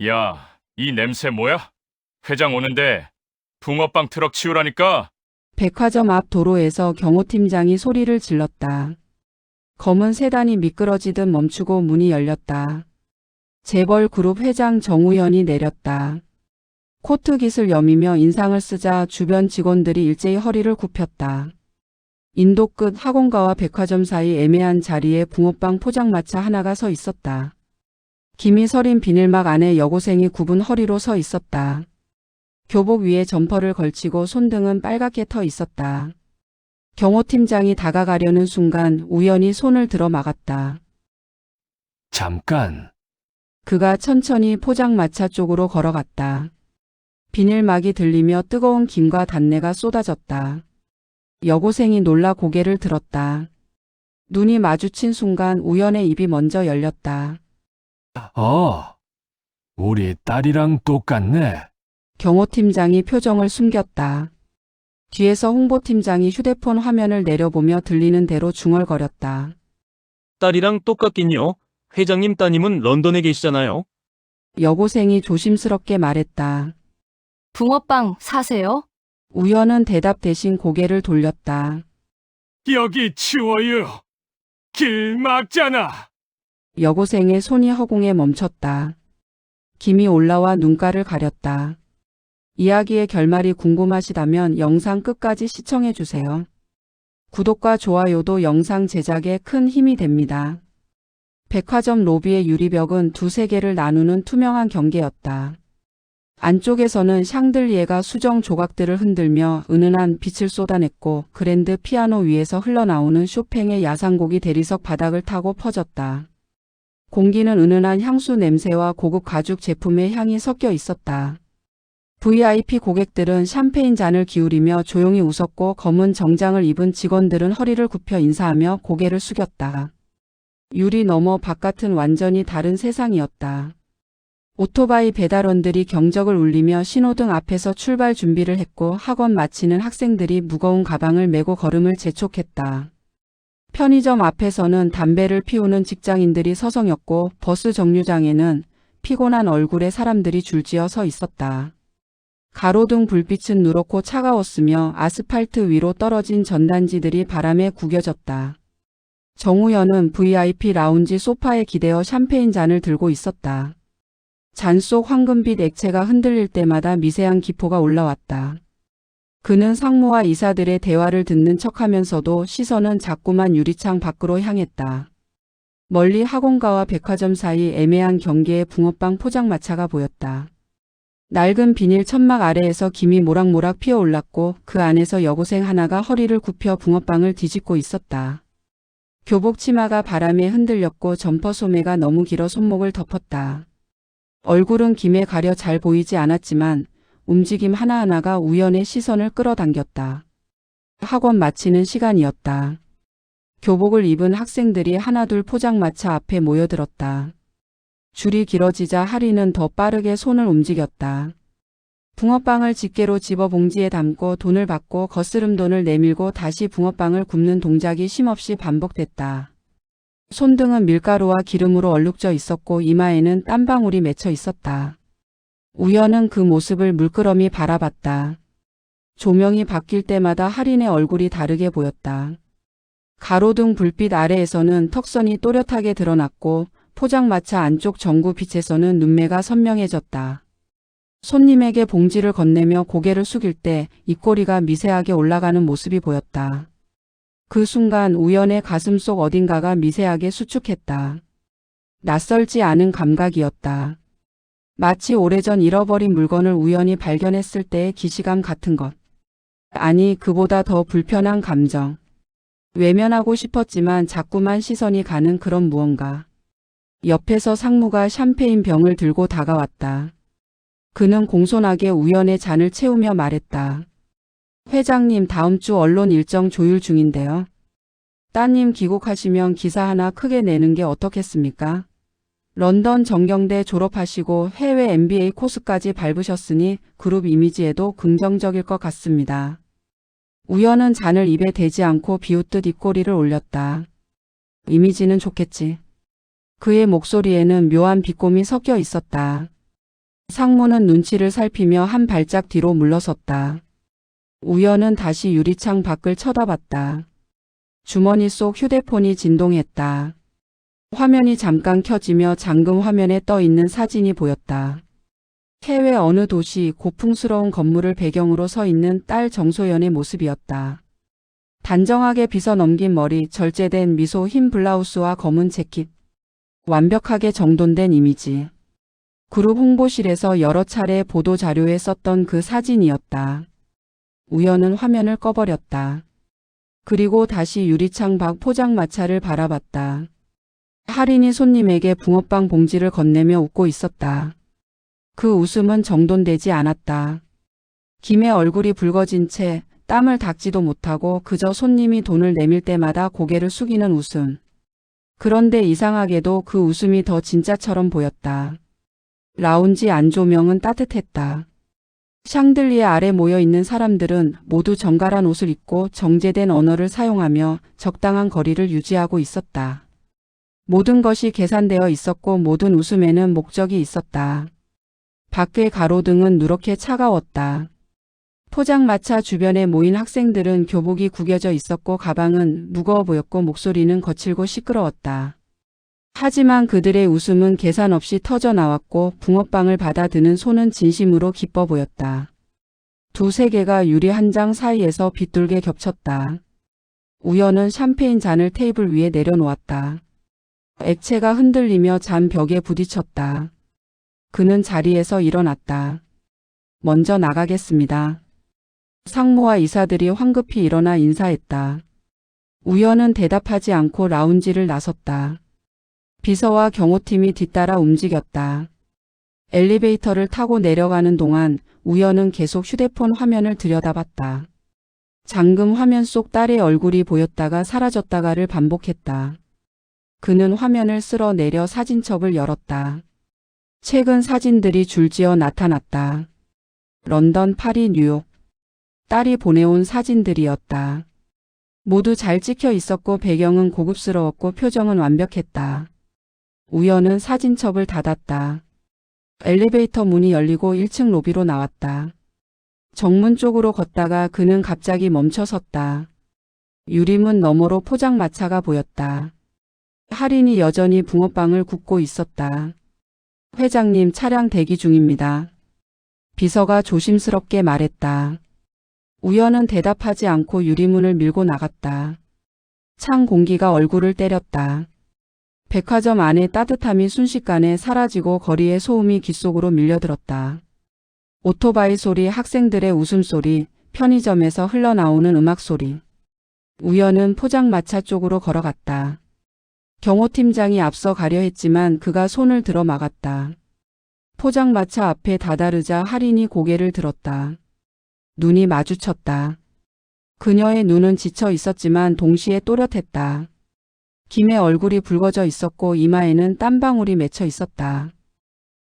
야, 이 냄새 뭐야? 회장 오는데 붕어빵 트럭 치우라니까. 백화점 앞 도로에서 경호팀장이 소리를 질렀다. 검은 세단이 미끄러지듯 멈추고 문이 열렸다. 재벌 그룹 회장 정우현이 내렸다. 코트깃을 여미며 인상을 쓰자 주변 직원들이 일제히 허리를 굽혔다. 인도 끝 학원가와 백화점 사이 애매한 자리에 붕어빵 포장마차 하나가 서 있었다. 김이 서린 비닐막 안에 여고생이 굽은 허리로 서 있었다. 교복 위에 점퍼를 걸치고 손등은 빨갛게 터 있었다. 경호팀장이 다가가려는 순간 우연히 손을 들어 막았다. 잠깐. 그가 천천히 포장마차 쪽으로 걸어갔다. 비닐막이 들리며 뜨거운 김과 단내가 쏟아졌다. 여고생이 놀라 고개를 들었다. 눈이 마주친 순간 우연의 입이 먼저 열렸다. 우리 딸이랑 똑같네. 경호팀장이 표정을 숨겼다. 뒤에서 홍보팀장이 휴대폰 화면을 내려보며 들리는 대로 중얼거렸다. 딸이랑 똑같긴요. 회장님 따님은 런던에 계시잖아요. 여고생이 조심스럽게 말했다. 붕어빵 사세요? 우연은 대답 대신 고개를 돌렸다. 여기 치워요. 길 막잖아. 여고생의 손이 허공에 멈췄다. 김이 올라와 눈가를 가렸다. 이야기의 결말이 궁금하시다면 영상 끝까지 시청해주세요. 구독과 좋아요도 영상 제작에 큰 힘이 됩니다. 백화점 로비의 유리벽은 두세 개를 나누는 투명한 경계였다. 안쪽에서는 샹들리에가 수정 조각들을 흔들며 은은한 빛을 쏟아냈고 그랜드 피아노 위에서 흘러나오는 쇼팽의 야상곡이 대리석 바닥을 타고 퍼졌다. 공기는 은은한 향수 냄새와 고급 가죽 제품의 향이 섞여 있었다. VIP 고객들은 샴페인 잔을 기울이며 조용히 웃었고 검은 정장을 입은 직원들은 허리를 굽혀 인사하며 고개를 숙였다. 유리 너머 바깥은 완전히 다른 세상이었다. 오토바이 배달원들이 경적을 울리며 신호등 앞에서 출발 준비를 했고 학원 마치는 학생들이 무거운 가방을 메고 걸음을 재촉했다. 편의점 앞에서는 담배를 피우는 직장인들이 서성였고 버스 정류장에는 피곤한 얼굴의 사람들이 줄지어 서 있었다. 가로등 불빛은 누렇고 차가웠으며 아스팔트 위로 떨어진 전단지들이 바람에 구겨졌다. 정우현은 VIP 라운지 소파에 기대어 샴페인 잔을 들고 있었다. 잔 속 황금빛 액체가 흔들릴 때마다 미세한 기포가 올라왔다. 그는 상무와 이사들의 대화를 듣는 척하면서도 시선은 자꾸만 유리창 밖으로 향했다. 멀리 학원가와 백화점 사이 애매한 경계에 붕어빵 포장마차가 보였다. 낡은 비닐 천막 아래에서 김이 모락모락 피어올랐고 그 안에서 여고생 하나가 허리를 굽혀 붕어빵을 뒤집고 있었다. 교복 치마가 바람에 흔들렸고 점퍼 소매가 너무 길어 손목을 덮었다. 얼굴은 김에 가려 잘 보이지 않았지만 움직임 하나하나가 우연의 시선을 끌어당겼다. 학원 마치는 시간이었다. 교복을 입은 학생들이 하나둘 포장마차 앞에 모여들었다. 줄이 길어지자 하리는 더 빠르게 손을 움직였다. 붕어빵을 집게로 집어 봉지에 담고 돈을 받고 거스름 돈을 내밀고 다시 붕어빵을 굽는 동작이 쉼없이 반복됐다. 손등은 밀가루와 기름으로 얼룩져 있었고 이마에는 땀방울이 맺혀 있었다. 우연은 그 모습을 물끄러미 바라봤다. 조명이 바뀔 때마다 하린의 얼굴이 다르게 보였다. 가로등 불빛 아래에서는 턱선이 또렷하게 드러났고 포장마차 안쪽 전구 빛에서는 눈매가 선명해졌다. 손님에게 봉지를 건네며 고개를 숙일 때 입꼬리가 미세하게 올라가는 모습이 보였다. 그 순간 우연의 가슴속 어딘가가 미세하게 수축했다. 낯설지 않은 감각이었다. 마치 오래전 잃어버린 물건을 우연히 발견했을 때의 기시감 같은 것. 아니, 그보다 더 불편한 감정. 외면하고 싶었지만 자꾸만 시선이 가는 그런 무언가. 옆에서 상무가 샴페인 병을 들고 다가왔다. 그는 공손하게 우연의 잔을 채우며 말했다. 회장님, 다음 주 언론 일정 조율 중인데요. 따님 귀국하시면 기사 하나 크게 내는 게 어떻겠습니까? 런던 정경대 졸업하시고 해외 MBA 코스까지 밟으셨으니 그룹 이미지에도 긍정적일 것 같습니다. 우연은 잔을 입에 대지 않고 비웃듯 입꼬리를 올렸다. 이미지는 좋겠지. 그의 목소리에는 묘한 비꼼이 섞여 있었다. 상무는 눈치를 살피며 한 발짝 뒤로 물러섰다. 우연은 다시 유리창 밖을 쳐다봤다. 주머니 속 휴대폰이 진동했다. 화면이 잠깐 켜지며 잠금 화면에 떠 있는 사진이 보였다. 해외 어느 도시 고풍스러운 건물을 배경으로 서 있는 딸 정소연의 모습이었다. 단정하게 빗어 넘긴 머리, 절제된 미소, 흰 블라우스와 검은 재킷. 완벽하게 정돈된 이미지. 그룹 홍보실에서 여러 차례 보도 자료에 썼던 그 사진이었다. 우연은 화면을 꺼버렸다. 그리고 다시 유리창 밖 포장마차를 바라봤다. 할인이 손님에게 붕어빵 봉지를 건네며 웃고 있었다. 그 웃음은 정돈되지 않았다. 김의 얼굴이 붉어진 채 땀을 닦지도 못하고 그저 손님이 돈을 내밀 때마다 고개를 숙이는 웃음. 그런데 이상하게도 그 웃음이 더 진짜처럼 보였다. 라운지 안조명은 따뜻했다. 샹들리에 아래 모여있는 사람들은 모두 정갈한 옷을 입고 정제된 언어를 사용하며 적당한 거리를 유지하고 있었다. 모든 것이 계산되어 있었고 모든 웃음에는 목적이 있었다. 밖의 가로등은 누렇게 차가웠다. 포장마차 주변에 모인 학생들은 교복이 구겨져 있었고 가방은 무거워 보였고 목소리는 거칠고 시끄러웠다. 하지만 그들의 웃음은 계산 없이 터져 나왔고 붕어빵을 받아드는 손은 진심으로 기뻐 보였다. 두세 개가 유리 한 장 사이에서 빗돌게 겹쳤다. 우연은 샴페인 잔을 테이블 위에 내려놓았다. 액체가 흔들리며 잔 벽에 부딪혔다. 그는 자리에서 일어났다. 먼저 나가겠습니다. 상무와 이사들이 황급히 일어나 인사했다. 우연은 대답하지 않고 라운지를 나섰다. 비서와 경호팀이 뒤따라 움직였다. 엘리베이터를 타고 내려가는 동안 우연은 계속 휴대폰 화면을 들여다봤다. 잠금 화면 속 딸의 얼굴이 보였다가 사라졌다가를 반복했다. 그는 화면을 쓸어내려 사진첩을 열었다. 최근 사진들이 줄지어 나타났다. 런던, 파리, 뉴욕. 딸이 보내온 사진들이었다. 모두 잘 찍혀 있었고 배경은 고급스러웠고 표정은 완벽했다. 우연은 사진첩을 닫았다. 엘리베이터 문이 열리고 1층 로비로 나왔다. 정문 쪽으로 걷다가 그는 갑자기 멈춰섰다. 유리문 너머로 포장마차가 보였다. 할인이 여전히 붕어빵을 굽고 있었다. 회장님, 차량 대기 중입니다. 비서가 조심스럽게 말했다. 우연은 대답하지 않고 유리문을 밀고 나갔다. 찬 공기가 얼굴을 때렸다. 백화점 안의 따뜻함이 순식간에 사라지고 거리의 소음이 귓속으로 밀려들었다. 오토바이 소리, 학생들의 웃음소리, 편의점에서 흘러나오는 음악 소리. 우연은 포장마차 쪽으로 걸어갔다. 경호팀장이 앞서 가려 했지만 그가 손을 들어 막았다. 포장마차 앞에 다다르자 할인이 고개를 들었다. 눈이 마주쳤다. 그녀의 눈은 지쳐 있었지만 동시에 또렷했다. 김의 얼굴이 붉어져 있었고 이마에는 땀방울이 맺혀 있었다.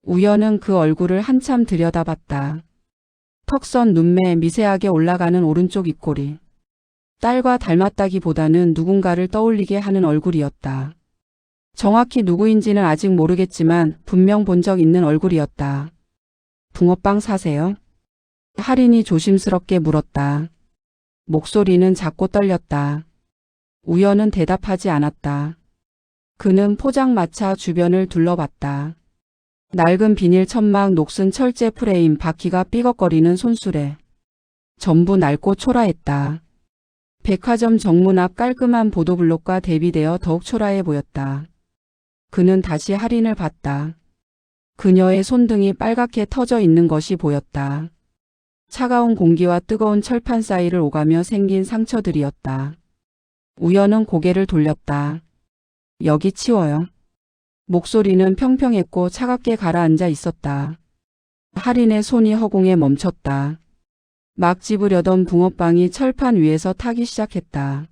우연은 그 얼굴을 한참 들여다봤다. 턱선, 눈매, 미세하게 올라가는 오른쪽 입꼬리. 딸과 닮았다기보다는 누군가를 떠올리게 하는 얼굴이었다. 정확히 누구인지는 아직 모르겠지만 분명 본 적 있는 얼굴이었다. 붕어빵 사세요? 할인이 조심스럽게 물었다. 목소리는 작고 떨렸다. 우연은 대답하지 않았다. 그는 포장마차 주변을 둘러봤다. 낡은 비닐 천막, 녹슨 철제 프레임, 바퀴가 삐걱거리는 손수레. 전부 낡고 초라했다. 백화점 정문 앞 깔끔한 보도블록과 대비되어 더욱 초라해 보였다. 그는 다시 할인을 봤다. 그녀의 손등이 빨갛게 터져 있는 것이 보였다. 차가운 공기와 뜨거운 철판 사이를 오가며 생긴 상처들이었다. 우연은 고개를 돌렸다. 여기 치워요. 목소리는 평평했고 차갑게 가라앉아 있었다. 할인의 손이 허공에 멈췄다. 막 집으려던 붕어빵이 철판 위에서 타기 시작했다.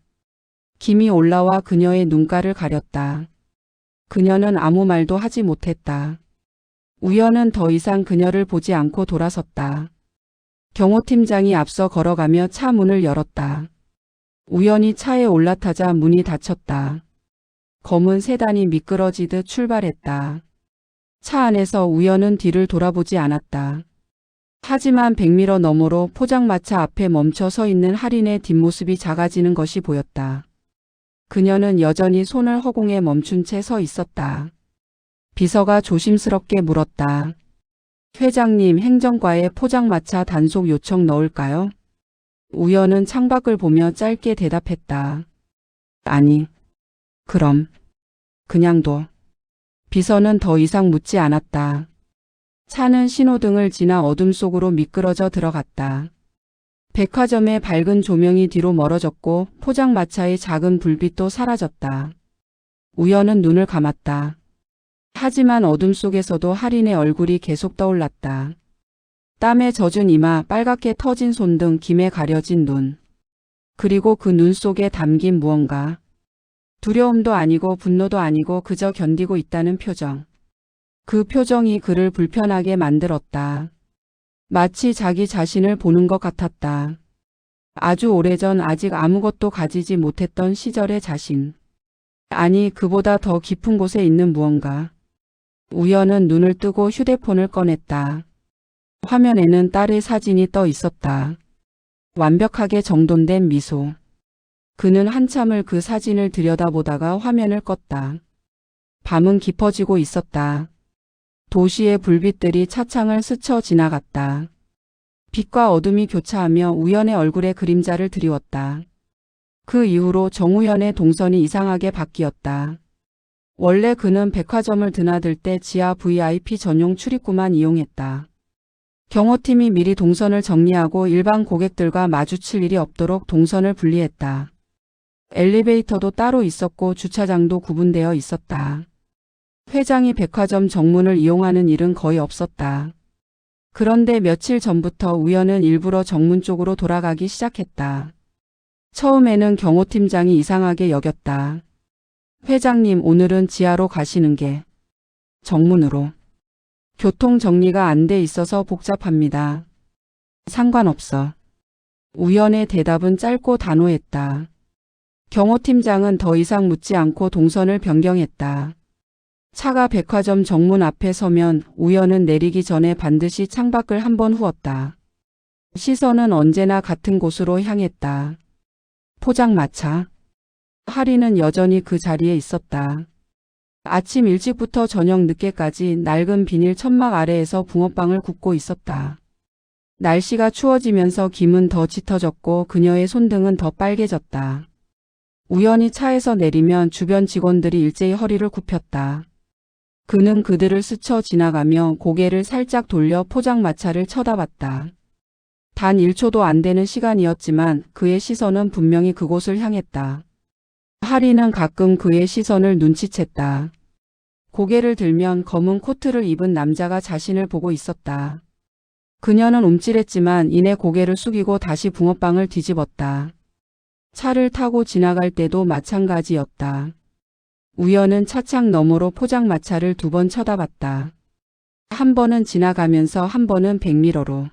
김이 올라와 그녀의 눈가를 가렸다. 그녀는 아무 말도 하지 못했다. 우연은 더 이상 그녀를 보지 않고 돌아섰다. 경호팀장이 앞서 걸어가며 차 문을 열었다. 우연히 차에 올라타자 문이 닫혔다. 검은 세단이 미끄러지듯 출발했다. 차 안에서 우연은 뒤를 돌아보지 않았다. 하지만 100m 너머로 포장마차 앞에 멈춰 서 있는 할인의 뒷모습이 작아지는 것이 보였다. 그녀는 여전히 손을 허공에 멈춘 채 서 있었다. 비서가 조심스럽게 물었다. 회장님, 행정과에 포장마차 단속 요청 넣을까요? 우연은 창밖을 보며 짧게 대답했다. 아니. 그럼. 그냥 둬. 비서는 더 이상 묻지 않았다. 차는 신호등을 지나 어둠 속으로 미끄러져 들어갔다. 백화점의 밝은 조명이 뒤로 멀어졌고 포장마차의 작은 불빛도 사라졌다. 우연은 눈을 감았다. 하지만 어둠 속에서도 할인의 얼굴이 계속 떠올랐다. 땀에 젖은 이마, 빨갛게 터진 손 등 김에 가려진 눈. 그리고 그 눈 속에 담긴 무언가. 두려움도 아니고 분노도 아니고 그저 견디고 있다는 표정. 그 표정이 그를 불편하게 만들었다. 마치 자기 자신을 보는 것 같았다. 아주 오래전 아직 아무것도 가지지 못했던 시절의 자신. 아니, 그보다 더 깊은 곳에 있는 무언가. 우연은 눈을 뜨고 휴대폰을 꺼냈다. 화면에는 딸의 사진이 떠 있었다. 완벽하게 정돈된 미소. 그는 한참을 그 사진을 들여다보다가 화면을 껐다. 밤은 깊어지고 있었다. 도시의 불빛들이 차창을 스쳐 지나갔다. 빛과 어둠이 교차하며 우연의 얼굴에 그림자를 드리웠다. 그 이후로 정우현의 동선이 이상하게 바뀌었다. 원래 그는 백화점을 드나들 때 지하 VIP 전용 출입구만 이용했다. 경호팀이 미리 동선을 정리하고 일반 고객들과 마주칠 일이 없도록 동선을 분리했다. 엘리베이터도 따로 있었고 주차장도 구분되어 있었다. 회장이 백화점 정문을 이용하는 일은 거의 없었다. 그런데 며칠 전부터 우연은 일부러 정문 쪽으로 돌아가기 시작했다. 처음에는 경호팀장이 이상하게 여겼다. 회장님, 오늘은 지하로 가시는 게 정문으로. 교통 정리가 안 돼 있어서 복잡합니다. 상관없어. 우연의 대답은 짧고 단호했다. 경호팀장은 더 이상 묻지 않고 동선을 변경했다. 차가 백화점 정문 앞에 서면 우연은 내리기 전에 반드시 창밖을 한번 후었다. 시선은 언제나 같은 곳으로 향했다. 포장마차. 할인은 여전히 그 자리에 있었다. 아침 일찍부터 저녁 늦게까지 낡은 비닐 천막 아래에서 붕어빵을 굽고 있었다. 날씨가 추워지면서 김은 더 짙어졌고 그녀의 손등은 더 빨개졌다. 우연히 차에서 내리면 주변 직원들이 일제히 허리를 굽혔다. 그는 그들을 스쳐 지나가며 고개를 살짝 돌려 포장마차를 쳐다봤다. 단 1초도 안 되는 시간이었지만 그의 시선은 분명히 그곳을 향했다. 할인은 가끔 그의 시선을 눈치챘다. 고개를 들면 검은 코트를 입은 남자가 자신을 보고 있었다. 그녀는 움찔했지만 이내 고개를 숙이고 다시 붕어빵을 뒤집었다. 차를 타고 지나갈 때도 마찬가지였다. 우연은 차창 너머로 포장마차를 2번 쳐다봤다. 한 번은 지나가면서 한 번은 백미러로.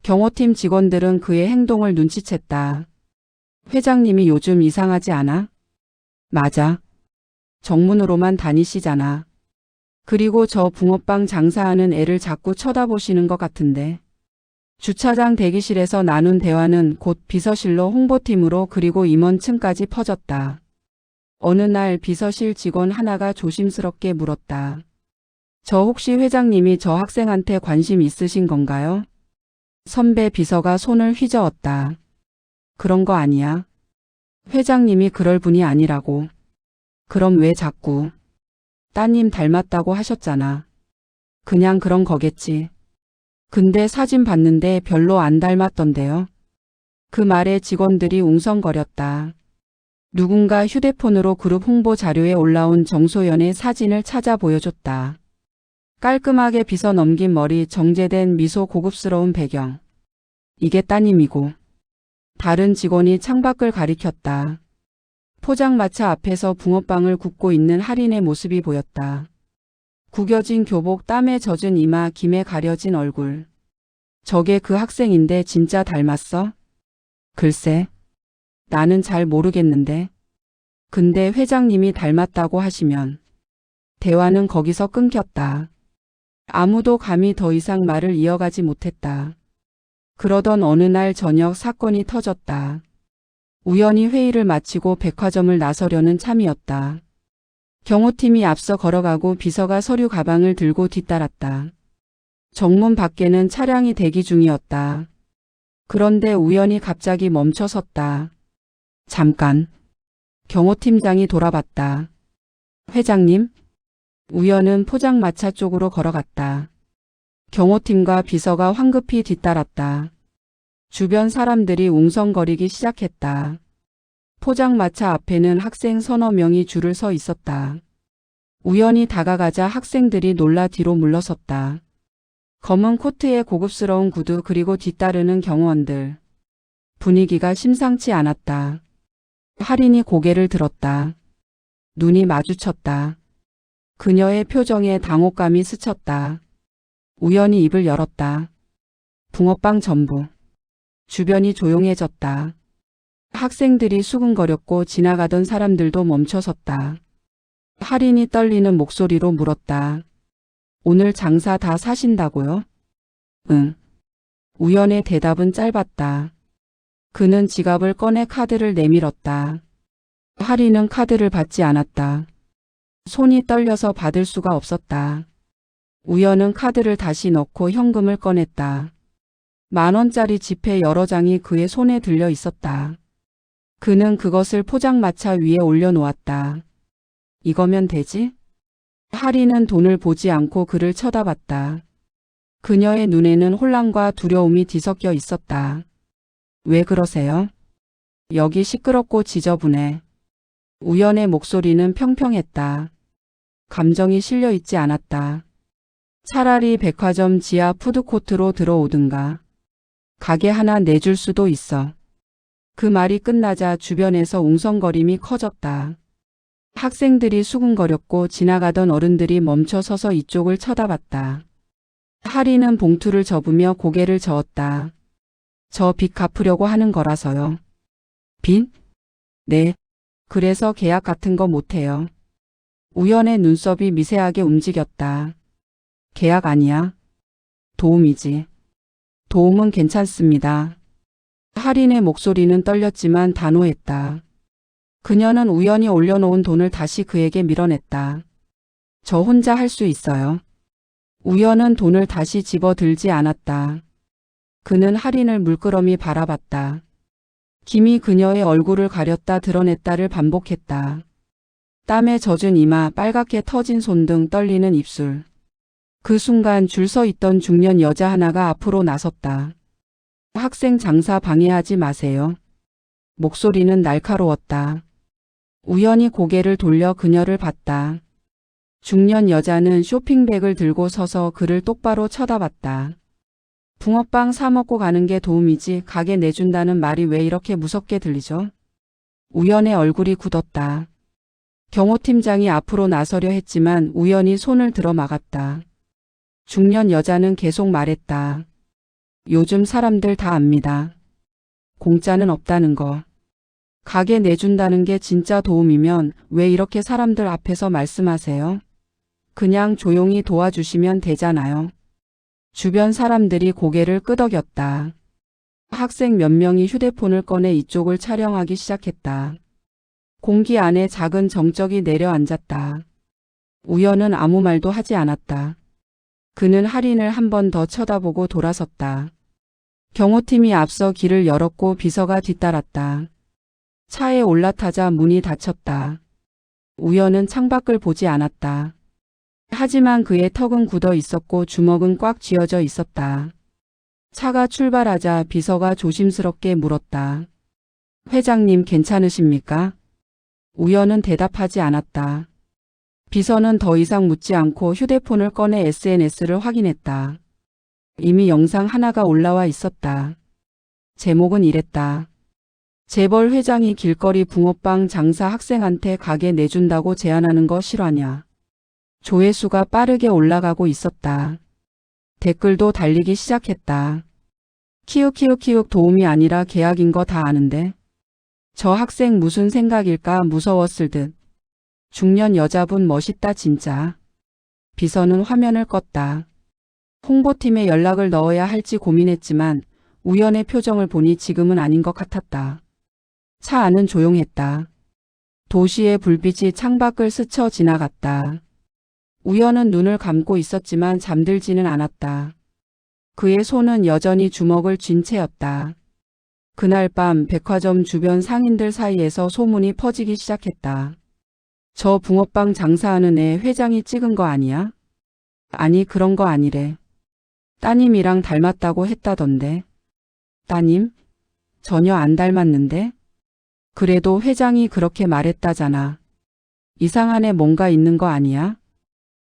경호팀 직원들은 그의 행동을 눈치챘다. 회장님이 요즘 이상하지 않아? 맞아. 정문으로만 다니시잖아. 그리고 저 붕어빵 장사하는 애를 자꾸 쳐다보시는 것 같은데. 주차장 대기실에서 나눈 대화는 곧 비서실로 홍보팀으로 그리고 임원층까지 퍼졌다. 어느 날 비서실 직원 하나가 조심스럽게 물었다. 저 혹시 회장님이 저 학생한테 관심 있으신 건가요? 선배 비서가 손을 휘저었다. 그런 거 아니야. 회장님이 그럴 분이 아니라고. 그럼 왜 자꾸. 따님 닮았다고 하셨잖아. 그냥 그런 거겠지. 근데 사진 봤는데 별로 안 닮았던데요. 그 말에 직원들이 웅성거렸다. 누군가 휴대폰으로 그룹 홍보 자료에 올라온 정소연의 사진을 찾아 보여줬다. 깔끔하게 빗어 넘긴 머리, 정제된 미소, 고급스러운 배경. 이게 따님이고. 다른 직원이 창밖을 가리켰다. 포장마차 앞에서 붕어빵을 굽고 있는 할인의 모습이 보였다. 구겨진 교복, 땀에 젖은 이마, 김에 가려진 얼굴. 저게 그 학생인데 진짜 닮았어? 글쎄, 나는 잘 모르겠는데. 근데 회장님이 닮았다고 하시면. 대화는 거기서 끊겼다. 아무도 감히 더 이상 말을 이어가지 못했다. 그러던 어느 날 저녁 사건이 터졌다. 우연히 회의를 마치고 백화점을 나서려는 참이었다. 경호팀이 앞서 걸어가고 비서가 서류 가방을 들고 뒤따랐다. 정문 밖에는 차량이 대기 중이었다. 그런데 우연히 갑자기 멈춰 섰다. 잠깐. 경호팀장이 돌아봤다. 회장님? 우연은 포장마차 쪽으로 걸어갔다. 경호팀과 비서가 황급히 뒤따랐다. 주변 사람들이 웅성거리기 시작했다. 포장마차 앞에는 학생 서너 명이 줄을 서 있었다. 우연히 다가가자 학생들이 놀라 뒤로 물러섰다. 검은 코트에 고급스러운 구두 그리고 뒤따르는 경호원들. 분위기가 심상치 않았다. 할인이 고개를 들었다. 눈이 마주쳤다. 그녀의 표정에 당혹감이 스쳤다. 우연히 입을 열었다. 붕어빵 전부. 주변이 조용해졌다. 학생들이 수근거렸고 지나가던 사람들도 멈춰섰다. 할인이 떨리는 목소리로 물었다. 오늘 장사 다 사신다고요? 응. 우연의 대답은 짧았다. 그는 지갑을 꺼내 카드를 내밀었다. 할인은 카드를 받지 않았다. 손이 떨려서 받을 수가 없었다. 우연은 카드를 다시 넣고 현금을 꺼냈다. 10,000원짜리 지폐 여러 장이 그의 손에 들려 있었다. 그는 그것을 포장마차 위에 올려놓았다. 이거면 되지? 할인은 돈을 보지 않고 그를 쳐다봤다. 그녀의 눈에는 혼란과 두려움이 뒤섞여 있었다. 왜 그러세요? 여기 시끄럽고 지저분해. 우연의 목소리는 평평했다. 감정이 실려 있지 않았다. 차라리 백화점 지하 푸드코트로 들어오든가. 가게 하나 내줄 수도 있어. 그 말이 끝나자 주변에서 웅성거림이 커졌다. 학생들이 수군거렸고 지나가던 어른들이 멈춰 서서 이쪽을 쳐다봤다. 할인은 봉투를 접으며 고개를 저었다. 저 빚 갚으려고 하는 거라서요. 빚? 네. 그래서 계약 같은 거 못해요. 우연의 눈썹이 미세하게 움직였다. 계약 아니야. 도움이지. 도움은 괜찮습니다. 할인의 목소리는 떨렸지만 단호했다. 그녀는 우연히 올려놓은 돈을 다시 그에게 밀어냈다. 저 혼자 할 수 있어요. 우연은 돈을 다시 집어들지 않았다. 그는 할인을 물끄러미 바라봤다. 김이 그녀의 얼굴을 가렸다 드러냈다를 반복했다. 땀에 젖은 이마, 빨갛게 터진 손 등 떨리는 입술. 그 순간 줄 서 있던 중년 여자 하나가 앞으로 나섰다. 학생 장사 방해하지 마세요. 목소리는 날카로웠다. 우연히 고개를 돌려 그녀를 봤다. 중년 여자는 쇼핑백을 들고 서서 그를 똑바로 쳐다봤다. 붕어빵 사 먹고 가는 게 도움이지 가게 내준다는 말이 왜 이렇게 무섭게 들리죠? 우연의 얼굴이 굳었다. 경호팀장이 앞으로 나서려 했지만 우연히 손을 들어 막았다. 중년 여자는 계속 말했다. 요즘 사람들 다 압니다. 공짜는 없다는 거. 가게 내준다는 게 진짜 도움이면 왜 이렇게 사람들 앞에서 말씀하세요? 그냥 조용히 도와주시면 되잖아요. 주변 사람들이 고개를 끄덕였다. 학생 몇 명이 휴대폰을 꺼내 이쪽을 촬영하기 시작했다. 공기 안에 작은 정적이 내려앉았다. 우연은 아무 말도 하지 않았다. 그는 할인을 한 번 더 쳐다보고 돌아섰다. 경호팀이 앞서 길을 열었고 비서가 뒤따랐다. 차에 올라타자 문이 닫혔다. 우연은 창밖을 보지 않았다. 하지만 그의 턱은 굳어 있었고 주먹은 꽉 쥐어져 있었다. 차가 출발하자 비서가 조심스럽게 물었다. 회장님 괜찮으십니까? 우연은 대답하지 않았다. 비서는 더 이상 묻지 않고 휴대폰을 꺼내 SNS를 확인했다. 이미 영상 하나가 올라와 있었다. 제목은 이랬다. 재벌 회장이 길거리 붕어빵 장사 학생한테 가게 내준다고 제안하는 거 실화냐. 조회수가 빠르게 올라가고 있었다. 댓글도 달리기 시작했다. 키읔키읔키읔 도움이 아니라 계약인 거 다 아는데. 저 학생 무슨 생각일까 무서웠을 듯. 중년 여자분 멋있다 진짜. 비서는 화면을 껐다. 홍보팀에 연락을 넣어야 할지 고민했지만 우연의 표정을 보니 지금은 아닌 것 같았다. 차 안은 조용했다. 도시의 불빛이 창밖을 스쳐 지나갔다. 우연은 눈을 감고 있었지만 잠들지는 않았다. 그의 손은 여전히 주먹을 쥔 채였다. 그날 밤 백화점 주변 상인들 사이에서 소문이 퍼지기 시작했다. 저 붕어빵 장사하는 애 회장이 찍은 거 아니야? 아니, 그런 거 아니래. 따님이랑 닮았다고 했다던데. 따님? 전혀 안 닮았는데? 그래도 회장이 그렇게 말했다잖아. 이상한 애 뭔가 있는 거 아니야?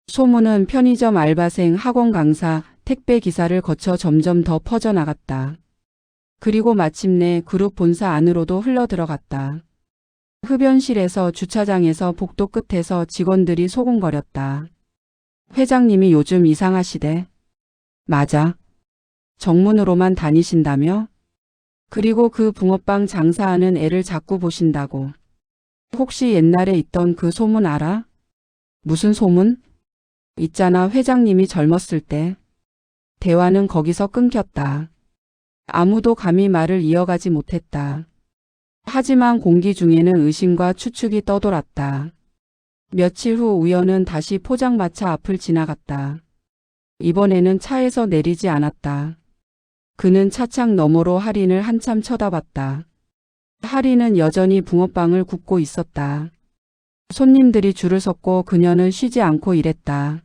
소문은 편의점 알바생, 학원 강사, 택배 기사를 거쳐 점점 더 퍼져나갔다. 그리고 마침내 그룹 본사 안으로도 흘러들어갔다. 흡연실에서, 주차장에서, 복도 끝에서 직원들이 소곤거렸다. 회장님이 요즘 이상하시대. 맞아. 정문으로만 다니신다며? 그리고 그 붕어빵 장사하는 애를 자꾸 보신다고. 혹시 옛날에 있던 그 소문 알아? 무슨 소문? 있잖아, 회장님이 젊었을 때. 대화는 거기서 끊겼다. 아무도 감히 말을 이어가지 못했다. 하지만 공기 중에는 의심과 추측이 떠돌았다. 며칠 후 우연은 다시 포장마차 앞을 지나갔다. 이번에는 차에서 내리지 않았다. 그는 차창 너머로 할인을 한참 쳐다봤다. 할인은 여전히 붕어빵을 굽고 있었다. 손님들이 줄을 섰고 그녀는 쉬지 않고 일했다.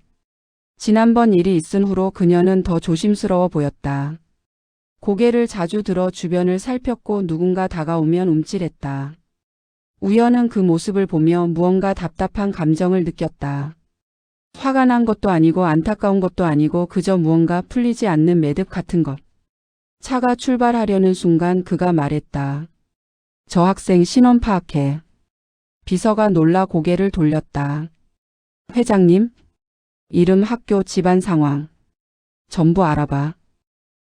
지난번 일이 있은 후로 그녀는 더 조심스러워 보였다. 고개를 자주 들어 주변을 살폈고 누군가 다가오면 움찔했다. 우연은 그 모습을 보며 무언가 답답한 감정을 느꼈다. 화가 난 것도 아니고 안타까운 것도 아니고 그저 무언가 풀리지 않는 매듭 같은 것. 차가 출발하려는 순간 그가 말했다. 저 학생 신원 파악해. 비서가 놀라 고개를 돌렸다. 회장님? 이름, 학교, 집안 상황. 전부 알아봐.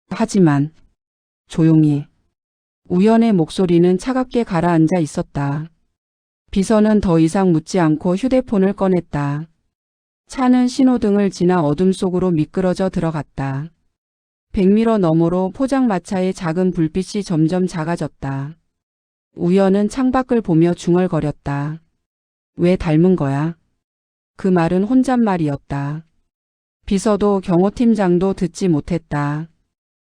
하지만 조용히. 우연의 목소리는 차갑게 가라앉아 있었다. 비서는 더 이상 묻지 않고 휴대폰을 꺼냈다. 차는 신호등을 지나 어둠 속으로 미끄러져 들어갔다. 백미러 너머로 포장마차의 작은 불빛이 점점 작아졌다. 우연은 창밖을 보며 중얼거렸다. 왜 닮은 거야? 그 말은 혼잣말이었다. 비서도 경호팀장도 듣지 못했다.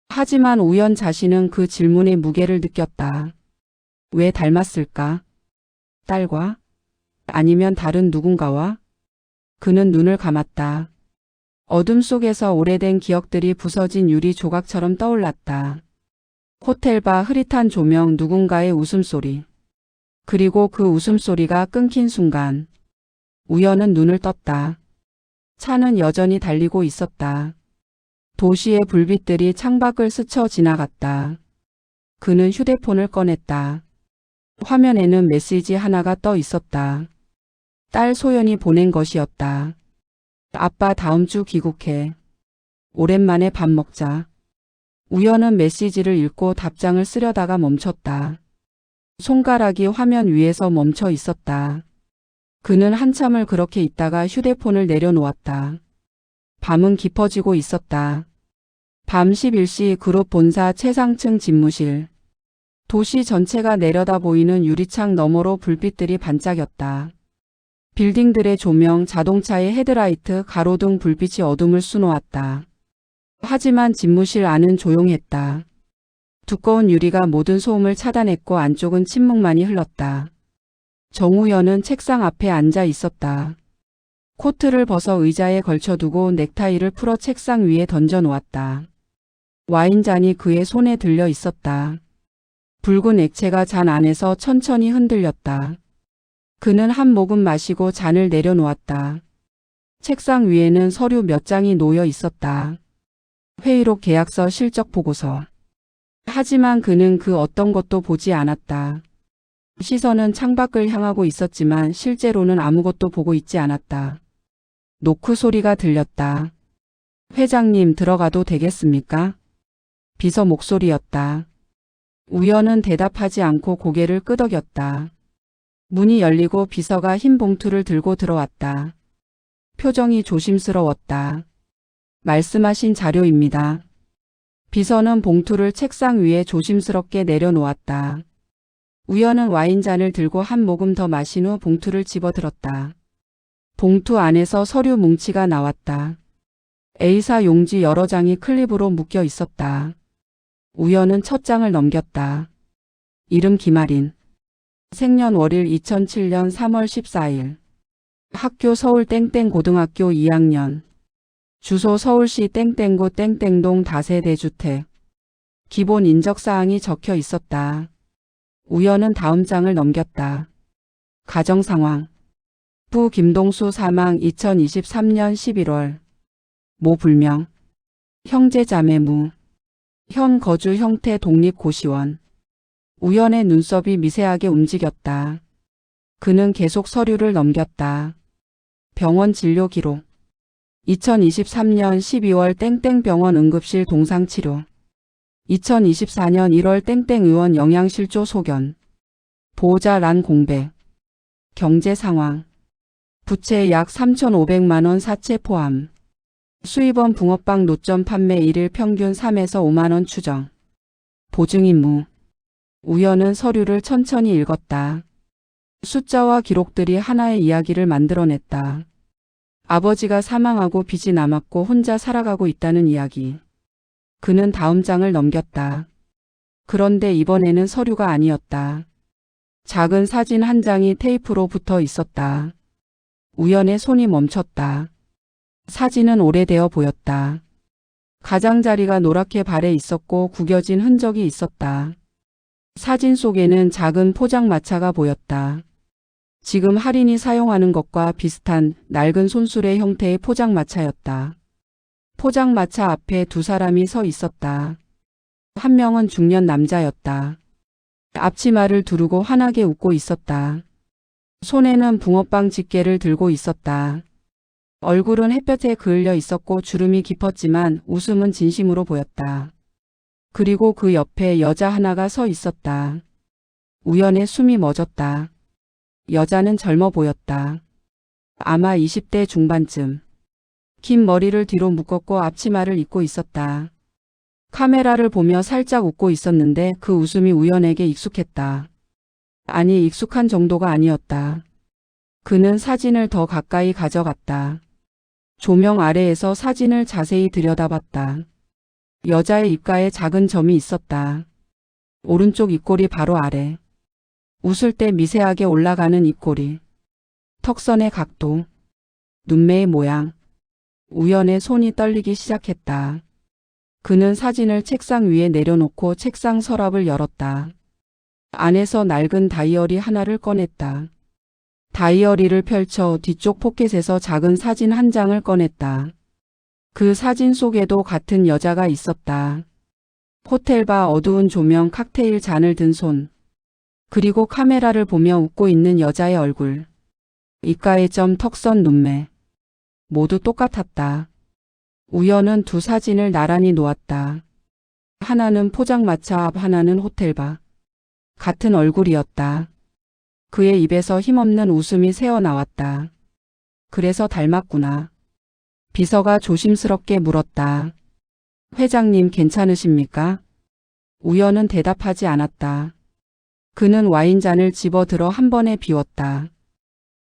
하지만 우연 자신은 그 질문의 무게를 느꼈다. 왜 닮았을까? 딸과? 아니면 다른 누군가와? 그는 눈을 감았다. 어둠 속에서 오래된 기억들이 부서진 유리 조각처럼 떠올랐다. 호텔바, 흐릿한 조명, 누군가의 웃음소리. 그리고 그 웃음소리가 끊긴 순간 우연은 눈을 떴다. 차는 여전히 달리고 있었다. 도시의 불빛들이 창밖을 스쳐 지나갔다. 그는 휴대폰을 꺼냈다. 화면에는 메시지 하나가 떠 있었다. 딸 소연이 보낸 것이었다. 아빠 다음 주 귀국해. 오랜만에 밥 먹자. 우연은 메시지를 읽고 답장을 쓰려다가 멈췄다. 손가락이 화면 위에서 멈춰 있었다. 그는 한참을 그렇게 있다가 휴대폰을 내려놓았다. 밤은 깊어지고 있었다. 밤 11시 그룹 본사 최상층 집무실. 도시 전체가 내려다 보이는 유리창 너머로 불빛들이 반짝였다. 빌딩들의 조명, 자동차의 헤드라이트, 가로등 불빛이 어둠을 수놓았다. 하지만 집무실 안은 조용했다. 두꺼운 유리가 모든 소음을 차단했고 안쪽은 침묵만이 흘렀다. 정우현은 책상 앞에 앉아 있었다. 코트를 벗어 의자에 걸쳐두고 넥타이를 풀어 책상 위에 던져 놓았다. 와인잔이 그의 손에 들려 있었다. 붉은 액체가 잔 안에서 천천히 흔들렸다. 그는 한 모금 마시고 잔을 내려놓았다. 책상 위에는 서류 몇 장이 놓여 있었다. 회의록, 계약서, 실적 보고서. 하지만 그는 그 어떤 것도 보지 않았다. 시선은 창밖을 향하고 있었지만 실제로는 아무것도 보고 있지 않았다. 노크 소리가 들렸다. 회장님, 들어가도 되겠습니까? 비서 목소리였다. 우연은 대답하지 않고 고개를 끄덕였다. 문이 열리고 비서가 흰 봉투를 들고 들어왔다. 표정이 조심스러웠다. 말씀하신 자료입니다. 비서는 봉투를 책상 위에 조심스럽게 내려놓았다. 우연은 와인잔을 들고 한 모금 더 마신 후 봉투를 집어들었다. 봉투 안에서 서류 뭉치가 나왔다. A사 용지 여러 장이 클립으로 묶여 있었다. 우연은 첫 장을 넘겼다. 이름 김아린. 생년월일 2007년 3월 14일. 학교 서울 땡땡 고등학교 2학년. 주소 서울시 땡땡구 땡땡동 다세대 주택. 기본 인적사항이 적혀 있었다. 우연은 다음 장을 넘겼다. 가정상황. 부 김동수 사망 2023년 11월. 모 불명. 형제 자매 무. 현 거주 형태 독립고시원. 우연의 눈썹이 미세하게 움직였다. 그는 계속 서류를 넘겼다. 병원 진료 기록. 2023년 12월 땡땡병원 응급실 동상치료. 2024년 1월 땡땡의원 영양실조 소견. 보호자 란 공백. 경제 상황. 부채 약 3,500만 원 사채 포함. 수입원 붕어빵 노점 판매 1일 평균 3에서 5만 원 추정. 보증 임무. 우연은 서류를 천천히 읽었다. 숫자와 기록들이 하나의 이야기를 만들어냈다. 아버지가 사망하고 빚이 남았고 혼자 살아가고 있다는 이야기. 그는 다음 장을 넘겼다. 그런데 이번에는 서류가 아니었다. 작은 사진 한 장이 테이프로 붙어 있었다. 우연의 손이 멈췄다. 사진은 오래되어 보였다. 가장자리가 노랗게 발에 있었고 구겨진 흔적이 있었다. 사진 속에는 작은 포장마차가 보였다. 지금 할인이 사용하는 것과 비슷한 낡은 손수레 형태의 포장마차였다. 포장마차 앞에 두 사람이 서 있었다. 한 명은 중년 남자였다. 앞치마를 두르고 환하게 웃고 있었다. 손에는 붕어빵 집게를 들고 있었다. 얼굴은 햇볕에 그을려 있었고 주름이 깊었지만 웃음은 진심으로 보였다. 그리고 그 옆에 여자 하나가 서 있었다. 우연의 숨이 멎었다. 여자는 젊어 보였다. 아마 20대 중반쯤. 긴 머리를 뒤로 묶었고 앞치마를 입고 있었다. 카메라를 보며 살짝 웃고 있었는데 그 웃음이 우연에게 익숙했다. 아니, 익숙한 정도가 아니었다. 그는 사진을 더 가까이 가져갔다. 조명 아래에서 사진을 자세히 들여다봤다. 여자의 입가에 작은 점이 있었다. 오른쪽 입꼬리 바로 아래. 웃을 때 미세하게 올라가는 입꼬리. 턱선의 각도. 눈매의 모양. 우연의 손이 떨리기 시작했다. 그는 사진을 책상 위에 내려놓고 책상 서랍을 열었다. 안에서 낡은 다이어리 하나를 꺼냈다. 다이어리를 펼쳐 뒤쪽 포켓에서 작은 사진 한 장을 꺼냈다. 그 사진 속에도 같은 여자가 있었다. 호텔바 어두운 조명 칵테일 잔을 든 손. 그리고 카메라를 보며 웃고 있는 여자의 얼굴. 입가의 점, 턱선, 눈매. 모두 똑같았다. 우연은 두 사진을 나란히 놓았다. 하나는 포장마차 앞, 하나는 호텔바. 같은 얼굴이었다. 그의 입에서 힘없는 웃음이 새어나왔다. 그래서 닮았구나. 비서가 조심스럽게 물었다. 회장님 괜찮으십니까? 우연은 대답하지 않았다. 그는 와인잔을 집어들어 한 번에 비웠다.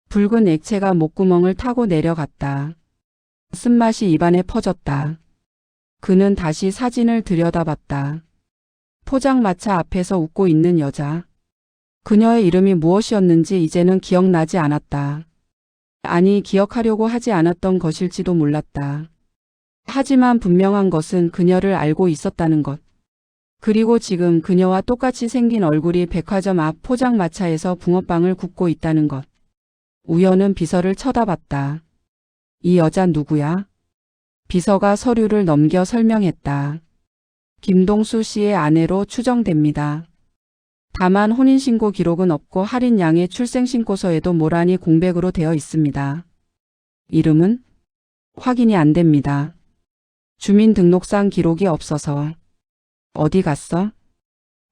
붉은 액체가 목구멍을 타고 내려갔다. 쓴맛이 입안에 퍼졌다. 그는 다시 사진을 들여다봤다. 포장마차 앞에서 웃고 있는 여자. 그녀의 이름이 무엇이었는지 이제는 기억나지 않았다. 아니, 기억하려고 하지 않았던 것일지도 몰랐다. 하지만 분명한 것은 그녀를 알고 있었다는 것. 그리고 지금 그녀와 똑같이 생긴 얼굴이 백화점 앞 포장마차에서 붕어빵을 굽고 있다는 것. 우연은 비서를 쳐다봤다. 이 여자 누구야? 비서가 서류를 넘겨 설명했다. 김동수 씨의 아내로 추정됩니다. 다만 혼인신고 기록은 없고 할인 양의 출생신고서에도 모란이 공백으로 되어 있습니다. 이름은? 확인이 안 됩니다. 주민등록상 기록이 없어서. 어디 갔어?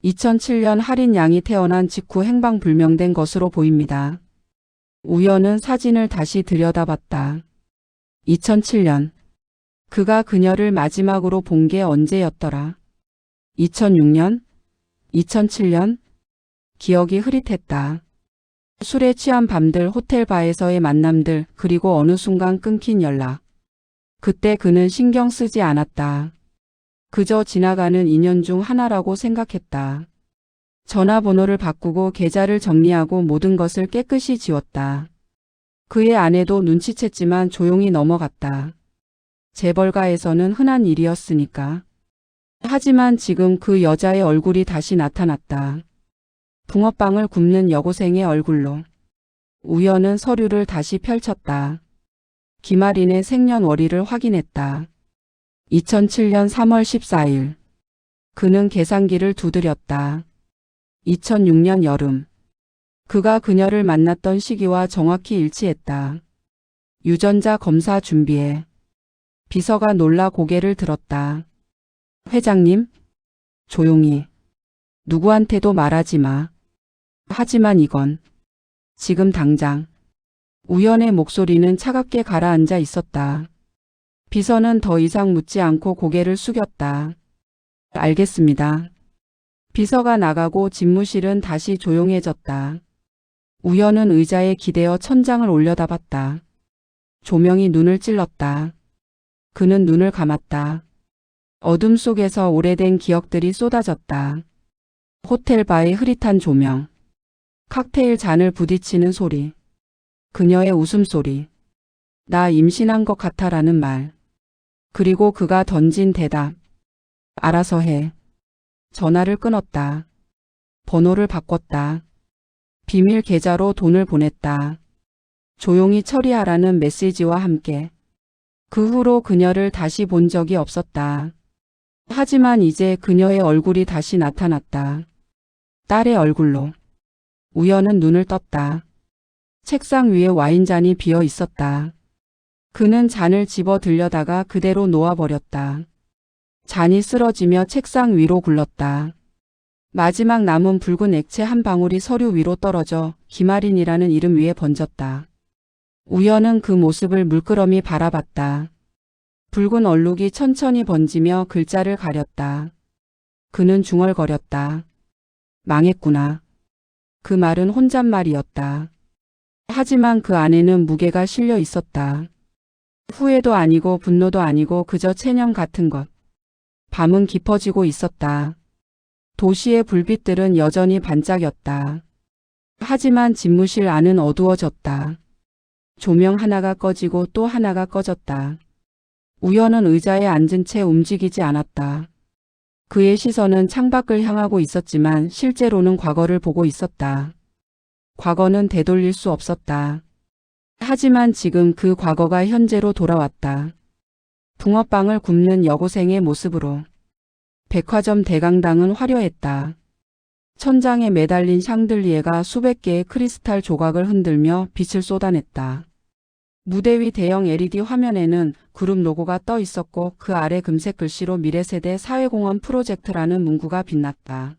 2007년 할인 양이 태어난 직후 행방불명된 것으로 보입니다. 우연은 사진을 다시 들여다봤다. 2007년. 그가 그녀를 마지막으로 본 게 언제였더라. 2006년? 2007년? 기억이 흐릿했다. 술에 취한 밤들, 호텔 바에서의 만남들, 그리고 어느 순간 끊긴 연락. 그때 그는 신경 쓰지 않았다. 그저 지나가는 인연 중 하나라고 생각했다. 전화번호를 바꾸고 계좌를 정리하고 모든 것을 깨끗이 지웠다. 그의 아내도 눈치챘지만 조용히 넘어갔다. 재벌가에서는 흔한 일이었으니까. 하지만 지금 그 여자의 얼굴이 다시 나타났다. 붕어빵을 굽는 여고생의 얼굴로. 우연은 서류를 다시 펼쳤다. 김아린의 생년월일을 확인했다. 2007년 3월 14일. 그는 계산기를 두드렸다. 2006년 여름. 그가 그녀를 만났던 시기와 정확히 일치했다. 유전자 검사 준비해. 비서가 놀라 고개를 들었다. 회장님? 조용히. 누구한테도 말하지 마. 하지만 이건 지금 당장. 우연의 목소리는 차갑게 가라앉아 있었다. 비서는 더 이상 묻지 않고 고개를 숙였다. 알겠습니다. 비서가 나가고 집무실은 다시 조용해졌다. 우연은 의자에 기대어 천장을 올려다봤다. 조명이 눈을 찔렀다. 그는 눈을 감았다. 어둠 속에서 오래된 기억들이 쏟아졌다. 호텔 바의 흐릿한 조명. 칵테일 잔을 부딪히는 소리. 그녀의 웃음소리. 나 임신한 것 같아라는 말. 그리고 그가 던진 대답. 알아서 해. 전화를 끊었다. 번호를 바꿨다. 비밀 계좌로 돈을 보냈다. 조용히 처리하라는 메시지와 함께. 그 후로 그녀를 다시 본 적이 없었다. 하지만 이제 그녀의 얼굴이 다시 나타났다. 딸의 얼굴로. 우연은 눈을 떴다. 책상 위에 와인잔이 비어 있었다. 그는 잔을 집어 들려다가 그대로 놓아버렸다. 잔이 쓰러지며 책상 위로 굴렀다. 마지막 남은 붉은 액체 한 방울이 서류 위로 떨어져 김아린이라는 이름 위에 번졌다. 우연은 그 모습을 물끄러미 바라봤다. 붉은 얼룩이 천천히 번지며 글자를 가렸다. 그는 중얼거렸다. 망했구나. 그 말은 혼잣말이었다. 하지만 그 안에는 무게가 실려 있었다. 후회도 아니고 분노도 아니고 그저 체념 같은 것. 밤은 깊어지고 있었다. 도시의 불빛들은 여전히 반짝였다. 하지만 집무실 안은 어두워졌다. 조명 하나가 꺼지고 또 하나가 꺼졌다. 우연은 의자에 앉은 채 움직이지 않았다. 그의 시선은 창밖을 향하고 있었지만 실제로는 과거를 보고 있었다. 과거는 되돌릴 수 없었다. 하지만 지금 그 과거가 현재로 돌아왔다. 붕어빵을 굽는 여고생의 모습으로. 백화점 대강당은 화려했다. 천장에 매달린 샹들리에가 수백 개의 크리스탈 조각을 흔들며 빛을 쏟아냈다. 무대 위 대형 LED 화면에는 그룹 로고가 떠 있었고 그 아래 금색 글씨로 미래세대 사회공헌 프로젝트라는 문구가 빛났다.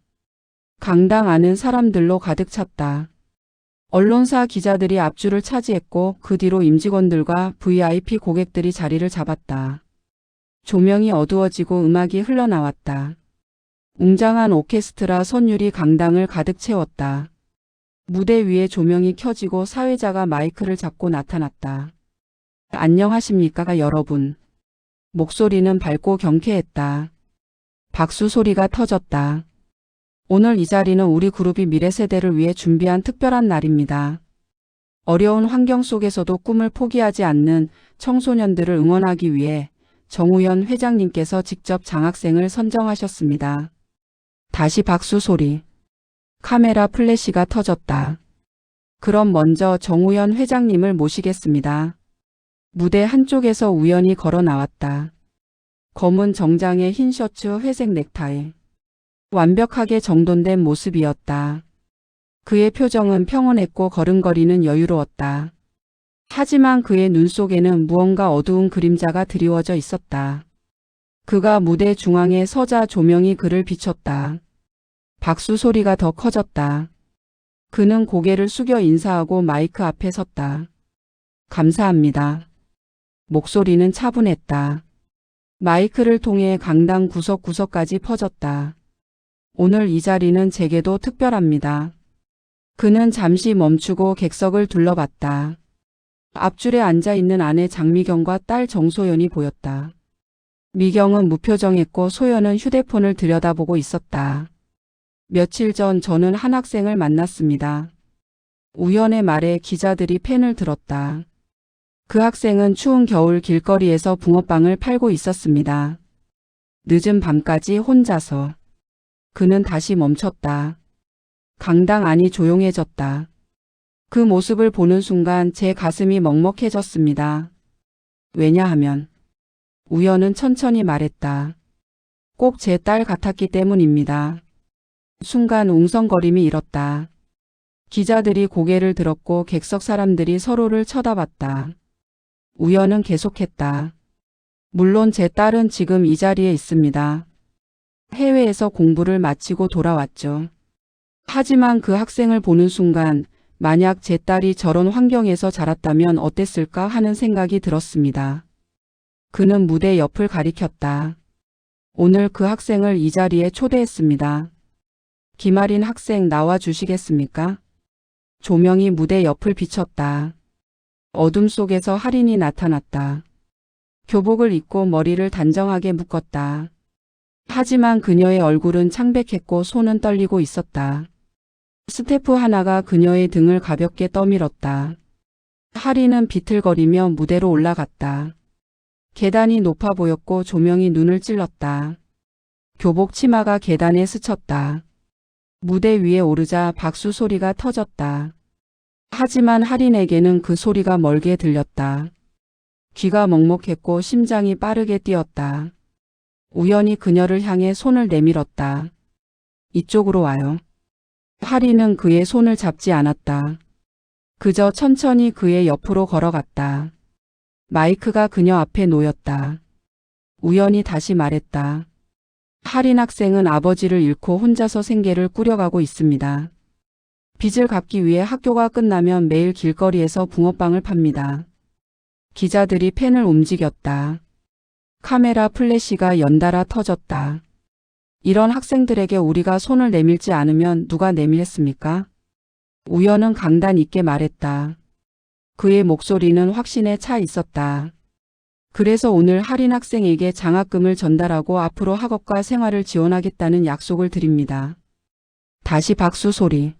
강당 안은 사람들로 가득 찼다. 언론사 기자들이 앞줄을 차지했고 그 뒤로 임직원들과 VIP 고객들이 자리를 잡았다. 조명이 어두워지고 음악이 흘러나왔다. 웅장한 오케스트라 선율이 강당을 가득 채웠다. 무대 위에 조명이 켜지고 사회자가 마이크를 잡고 나타났다. 안녕하십니까 여러분. 목소리는 밝고 경쾌했다. 박수 소리가 터졌다. 오늘 이 자리는 우리 그룹이 미래 세대를 위해 준비한 특별한 날입니다. 어려운 환경 속에서도 꿈을 포기하지 않는 청소년들을 응원하기 위해 정우현 회장님께서 직접 장학생을 선정하셨습니다. 다시 박수 소리. 카메라 플래시가 터졌다. 그럼 먼저 정우현 회장님을 모시겠습니다. 무대 한쪽에서 우연히 걸어 나왔다. 검은 정장에 흰 셔츠, 회색 넥타이. 완벽하게 정돈된 모습이었다. 그의 표정은 평온했고 걸음걸이는 여유로웠다. 하지만 그의 눈 속에는 무언가 어두운 그림자가 드리워져 있었다. 그가 무대 중앙에 서자 조명이 그를 비췄다. 박수 소리가 더 커졌다. 그는 고개를 숙여 인사하고 마이크 앞에 섰다. 감사합니다. 목소리는 차분했다. 마이크를 통해 강당 구석구석까지 퍼졌다. 오늘 이 자리는 제게도 특별합니다. 그는 잠시 멈추고 객석을 둘러봤다. 앞줄에 앉아있는 아내 장미경과 딸 정소연이 보였다. 미경은 무표정했고 소연은 휴대폰을 들여다보고 있었다. 며칠 전 저는 한 학생을 만났습니다. 우연의 말에 기자들이 펜을 들었다. 그 학생은 추운 겨울 길거리에서 붕어빵을 팔고 있었습니다. 늦은 밤까지 혼자서. 그는 다시 멈췄다. 강당 안이 조용해졌다. 그 모습을 보는 순간 제 가슴이 먹먹해졌습니다. 왜냐하면 우연은 천천히 말했다. 꼭 제 딸 같았기 때문입니다. 순간 웅성거림이 일었다. 기자들이 고개를 들었고 객석 사람들이 서로를 쳐다봤다. 우연은 계속했다. 물론 제 딸은 지금 이 자리에 있습니다. 해외에서 공부를 마치고 돌아왔죠. 하지만 그 학생을 보는 순간 만약 제 딸이 저런 환경에서 자랐다면 어땠을까 하는 생각이 들었습니다. 그는 무대 옆을 가리켰다. 오늘 그 학생을 이 자리에 초대했습니다. 김아린 학생 나와 주시겠습니까? 조명이 무대 옆을 비쳤다. 어둠 속에서 할인이 나타났다. 교복을 입고 머리를 단정하게 묶었다. 하지만 그녀의 얼굴은 창백했고 손은 떨리고 있었다. 스태프 하나가 그녀의 등을 가볍게 떠밀었다. 할인은 비틀거리며 무대로 올라갔다. 계단이 높아 보였고 조명이 눈을 찔렀다. 교복 치마가 계단에 스쳤다. 무대 위에 오르자 박수 소리가 터졌다. 하지만 할인에게는 그 소리가 멀게 들렸다. 귀가 먹먹했고 심장이 빠르게 뛰었다. 우연히 그녀를 향해 손을 내밀었다. 이쪽으로 와요. 할인은 그의 손을 잡지 않았다. 그저 천천히 그의 옆으로 걸어갔다. 마이크가 그녀 앞에 놓였다. 우연히 다시 말했다. 할인 학생은 아버지를 잃고 혼자서 생계를 꾸려가고 있습니다. 빚을 갚기 위해 학교가 끝나면 매일 길거리에서 붕어빵을 팝니다. 기자들이 펜을 움직였다. 카메라 플래시가 연달아 터졌다. 이런 학생들에게 우리가 손을 내밀지 않으면 누가 내밀겠습니까? 우연은 강단 있게 말했다. 그의 목소리는 확신에 차 있었다. 그래서 오늘 할인 학생에게 장학금을 전달하고 앞으로 학업과 생활을 지원하겠다는 약속을 드립니다. 다시 박수 소리.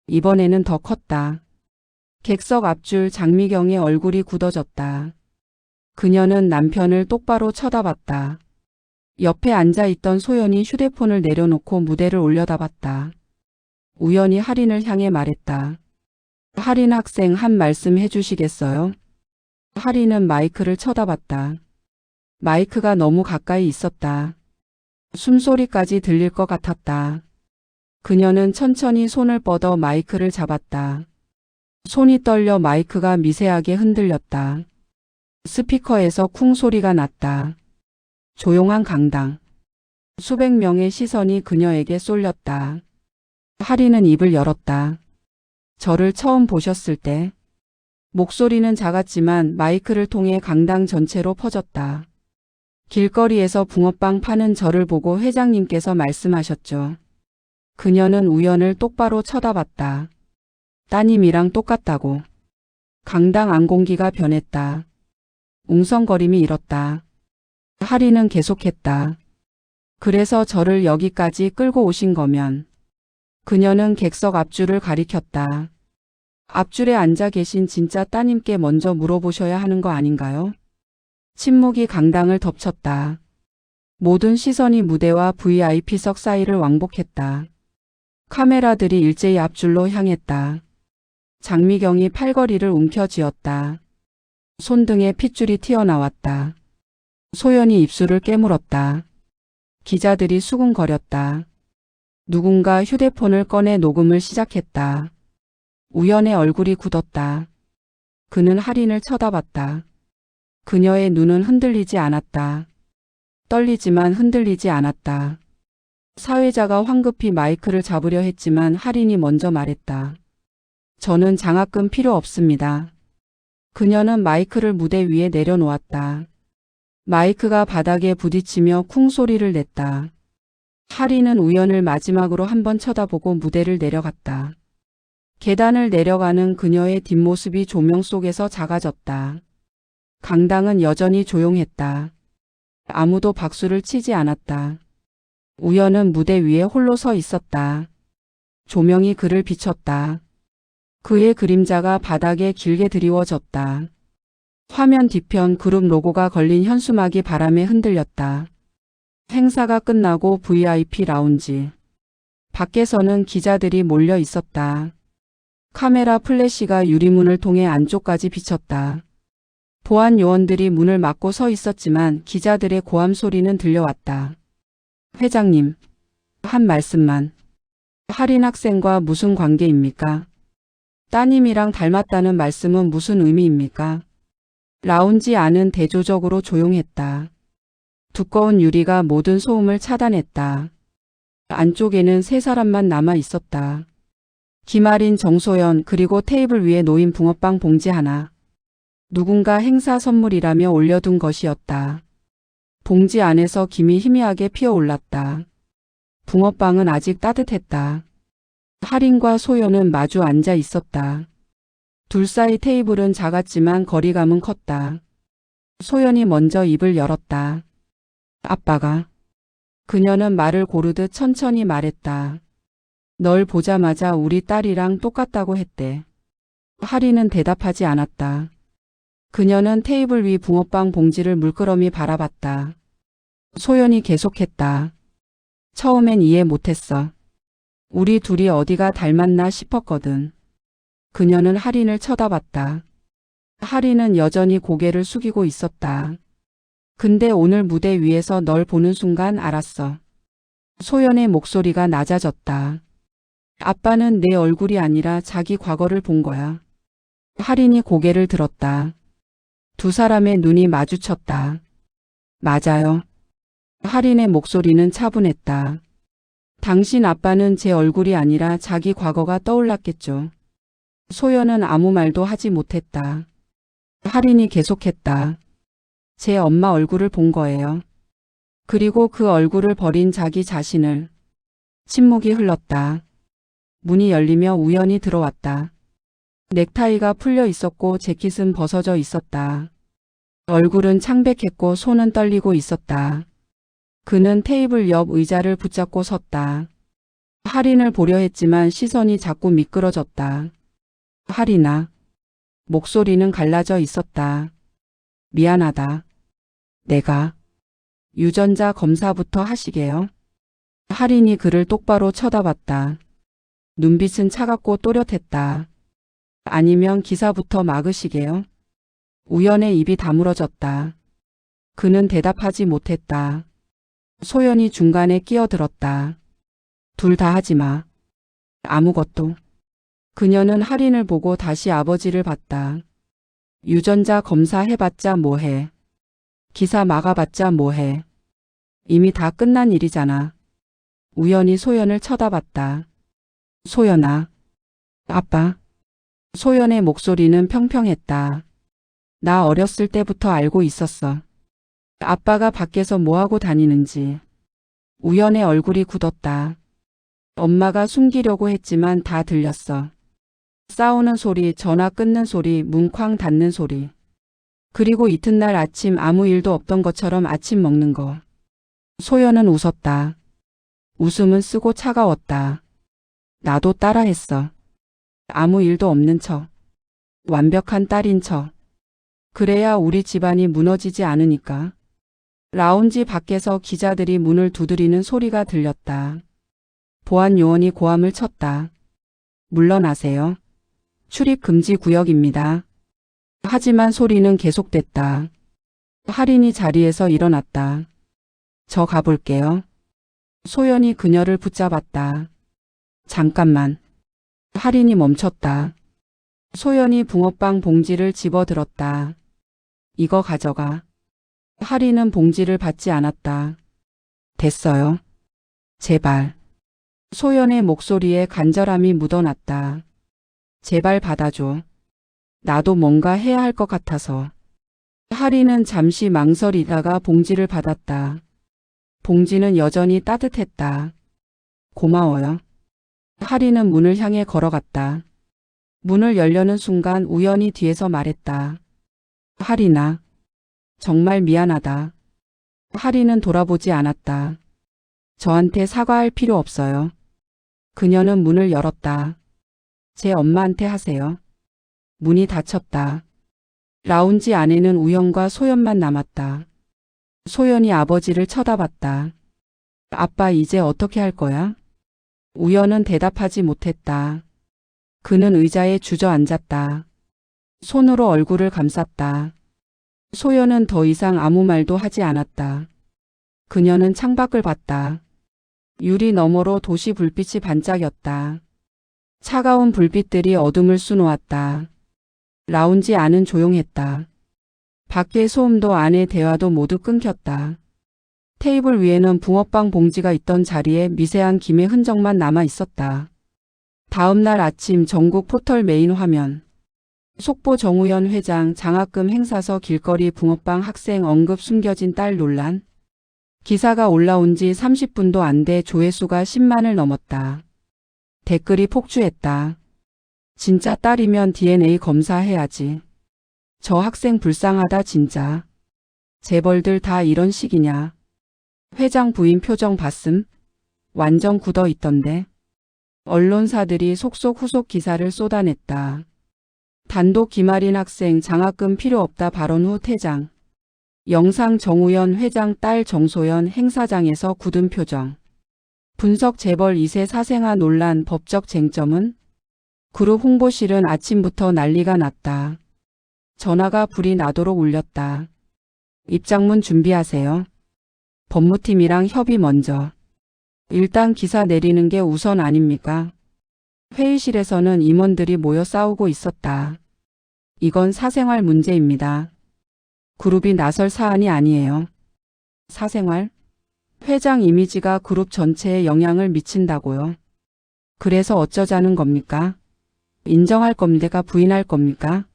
이번에는 더 컸다. 객석 앞줄 장미경의 얼굴이 굳어졌다. 그녀는 남편을 똑바로 쳐다봤다. 옆에 앉아있던 소연이 휴대폰을 내려놓고 무대를 올려다봤다. 우연히 할인을 향해 말했다. 할인 학생 한 말씀 해주시겠어요? 할인은 마이크를 쳐다봤다. 마이크가 너무 가까이 있었다. 숨소리까지 들릴 것 같았다. 그녀는 천천히 손을 뻗어 마이크를 잡았다. 손이 떨려 마이크가 미세하게 흔들렸다. 스피커에서 쿵 소리가 났다. 조용한 강당. 수백 명의 시선이 그녀에게 쏠렸다. 할인은 입을 열었다. 저를 처음 보셨을 때. 목소리는 작았지만 마이크를 통해 강당 전체로 퍼졌다. 길거리에서 붕어빵 파는 저를 보고 회장님께서 말씀하셨죠. 그녀는 우연을 똑바로 쳐다봤다. 따님이랑 똑같다고. 강당 안 공기가 변했다. 웅성거림이 일었다. 할인은 계속했다. 그래서 저를 여기까지 끌고 오신 거면. 그녀는 객석 앞줄을 가리켰다. 앞줄에 앉아 계신 진짜 따님께 먼저 물어보셔야 하는 거 아닌가요? 침묵이 강당을 덮쳤다. 모든 시선이 무대와 VIP석 사이를 왕복했다. 카메라들이 일제히 앞줄로 향했다. 장미경이 팔걸이를 움켜쥐었다. 손등에 핏줄이 튀어나왔다. 소연이 입술을 깨물었다. 기자들이 수군거렸다. 누군가 휴대폰을 꺼내 녹음을 시작했다. 우연의 얼굴이 굳었다. 그는 할인을 쳐다봤다. 그녀의 눈은 흔들리지 않았다. 떨리지만 흔들리지 않았다. 사회자가 황급히 마이크를 잡으려 했지만 할인이 먼저 말했다. 저는 장학금 필요 없습니다. 그녀는 마이크를 무대 위에 내려놓았다. 마이크가 바닥에 부딪히며 쿵 소리를 냈다. 하리는 우연을 마지막으로 한번 쳐다보고 무대를 내려갔다. 계단을 내려가는 그녀의 뒷모습이 조명 속에서 작아졌다. 강당은 여전히 조용했다. 아무도 박수를 치지 않았다. 우연은 무대 위에 홀로 서 있었다. 조명이 그를 비췄다. 그의 그림자가 바닥에 길게 드리워졌다. 화면 뒤편 그룹 로고가 걸린 현수막이 바람에 흔들렸다. 행사가 끝나고 VIP 라운지. 밖에서는 기자들이 몰려 있었다. 카메라 플래시가 유리문을 통해 안쪽까지 비쳤다. 보안 요원들이 문을 막고 서 있었지만 기자들의 고함 소리는 들려왔다. 회장님, 한 말씀만. 하린 학생과 무슨 관계입니까? 따님이랑 닮았다는 말씀은 무슨 의미입니까? 라운지 안은 대조적으로 조용했다. 두꺼운 유리가 모든 소음을 차단했다. 안쪽에는 세 사람만 남아 있었다. 김아린, 정소연, 그리고 테이블 위에 놓인 붕어빵 봉지 하나. 누군가 행사 선물이라며 올려둔 것이었다. 봉지 안에서 김이 희미하게 피어올랐다. 붕어빵은 아직 따뜻했다. 하린과 소연은 마주 앉아 있었다. 둘 사이 테이블은 작았지만 거리감은 컸다. 소연이 먼저 입을 열었다. 아빠가. 그녀는 말을 고르듯 천천히 말했다. 널 보자마자 우리 딸이랑 똑같다고 했대. 하린은 대답하지 않았다. 그녀는 테이블 위 붕어빵 봉지를 물끄러미 바라봤다. 소연이 계속했다. 처음엔 이해 못했어. 우리 둘이 어디가 닮았나 싶었거든. 그녀는 하린을 쳐다봤다. 하린은 여전히 고개를 숙이고 있었다. 근데 오늘 무대 위에서 널 보는 순간 알았어. 소연의 목소리가 낮아졌다. 아빠는 내 얼굴이 아니라 자기 과거를 본 거야. 하린이 고개를 들었다. 두 사람의 눈이 마주쳤다. 맞아요. 하린의 목소리는 차분했다. 당신 아빠는 제 얼굴이 아니라 자기 과거가 떠올랐겠죠. 소연은 아무 말도 하지 못했다. 하린이 계속했다. 제 엄마 얼굴을 본 거예요. 그리고 그 얼굴을 버린 자기 자신을. 침묵이 흘렀다. 문이 열리며 우연히 들어왔다. 넥타이가 풀려 있었고 재킷은 벗어져 있었다. 얼굴은 창백했고 손은 떨리고 있었다. 그는 테이블 옆 의자를 붙잡고 섰다. 하린을 보려 했지만 시선이 자꾸 미끄러졌다. 하린아. 목소리는 갈라져 있었다. 미안하다. 내가. 유전자 검사부터 하시게요. 하린이 그를 똑바로 쳐다봤다. 눈빛은 차갑고 또렷했다. 아니면 기사부터 막으시게요. 우연의 입이 다물어졌다. 그는 대답하지 못했다. 소연이 중간에 끼어들었다. 둘 다 하지 마. 아무것도. 그녀는 하린을 보고 다시 아버지를 봤다. 유전자 검사 해봤자 뭐해. 기사 막아봤자 뭐해. 이미 다 끝난 일이잖아. 우연히 소연을 쳐다봤다. 소연아. 아빠. 소연의 목소리는 평평했다. 나 어렸을 때부터 알고 있었어. 아빠가 밖에서 뭐하고 다니는지. 우연의 얼굴이 굳었다. 엄마가 숨기려고 했지만 다 들렸어. 싸우는 소리, 전화 끊는 소리, 문 쾅 닫는 소리. 그리고 이튿날 아침 아무 일도 없던 것처럼 아침 먹는 거. 소연은 웃었다. 웃음은 쓰고 차가웠다. 나도 따라했어. 아무 일도 없는 척. 완벽한 딸인 척. 그래야 우리 집안이 무너지지 않으니까. 라운지 밖에서 기자들이 문을 두드리는 소리가 들렸다. 보안 요원이 고함을 쳤다. 물러나세요. 출입 금지 구역입니다. 하지만 소리는 계속됐다. 하린이 자리에서 일어났다. 저 가볼게요. 소연이 그녀를 붙잡았다. 잠깐만. 하린이 멈췄다. 소연이 붕어빵 봉지를 집어들었다. 이거 가져가. 하린은 봉지를 받지 않았다. 됐어요. 제발. 소연의 목소리에 간절함이 묻어났다. 제발 받아줘. 나도 뭔가 해야 할 것 같아서. 하리는 잠시 망설이다가 봉지를 받았다. 봉지는 여전히 따뜻했다. 고마워요. 하리는 문을 향해 걸어갔다. 문을 열려는 순간 우연히 뒤에서 말했다. 하리나, 정말 미안하다. 하리는 돌아보지 않았다. 저한테 사과할 필요 없어요. 그녀는 문을 열었다. 제 엄마한테 하세요. 문이 닫혔다. 라운지 안에는 우연과 소연만 남았다. 소연이 아버지를 쳐다봤다. 아빠 이제 어떻게 할 거야? 우연은 대답하지 못했다. 그는 의자에 주저앉았다. 손으로 얼굴을 감쌌다. 소연은 더 이상 아무 말도 하지 않았다. 그녀는 창밖을 봤다. 유리 너머로 도시 불빛이 반짝였다. 차가운 불빛들이 어둠을 수놓았다. 라운지 안은 조용했다. 밖의 소음도 안의 대화도 모두 끊겼다. 테이블 위에는 붕어빵 봉지가 있던 자리에 미세한 김의 흔적만 남아 있었다. 다음 날 아침 전국 포털 메인 화면. 속보 정우현 회장 장학금 행사서 길거리 붕어빵 학생 언급 숨겨진 딸 논란. 기사가 올라온 지 30분도 안 돼 조회수가 10만을 넘었다. 댓글이 폭주했다. 진짜 딸이면 DNA 검사해야지. 저 학생 불쌍하다 진짜. 재벌들 다 이런 식이냐. 회장 부인 표정 봤음? 완전 굳어 있던데. 언론사들이 속속 후속 기사를 쏟아냈다. 단독 김아린 학생 장학금 필요 없다 발언 후 퇴장. 영상 정우현 회장 딸 정소연 행사장에서 굳은 표정. 분석 재벌 2세 사생아 논란 법적 쟁점은? 그룹 홍보실은 아침부터 난리가 났다. 전화가 불이 나도록 울렸다. 입장문 준비하세요. 법무팀이랑 협의 먼저. 일단 기사 내리는 게 우선 아닙니까? 회의실에서는 임원들이 모여 싸우고 있었다. 이건 사생활 문제입니다. 그룹이 나설 사안이 아니에요. 사생활? 회장 이미지가 그룹 전체에 영향을 미친다고요. 그래서 어쩌자는 겁니까? 인정할 겁니까? 부인할 겁니까?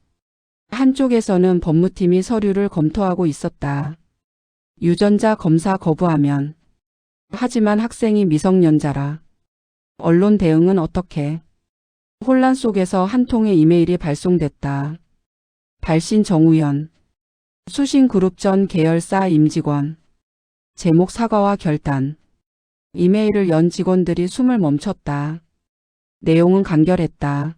한쪽에서는 법무팀이 서류를 검토하고 있었다. 유전자 검사 거부하면. 하지만 학생이 미성년자라. 언론 대응은 어떻게? 혼란 속에서 한 통의 이메일이 발송됐다. 발신 정우현. 수신 그룹 전 계열사 임직원. 제목 사과와 결단. 이메일을 연 직원들이 숨을 멈췄다. 내용은 간결했다.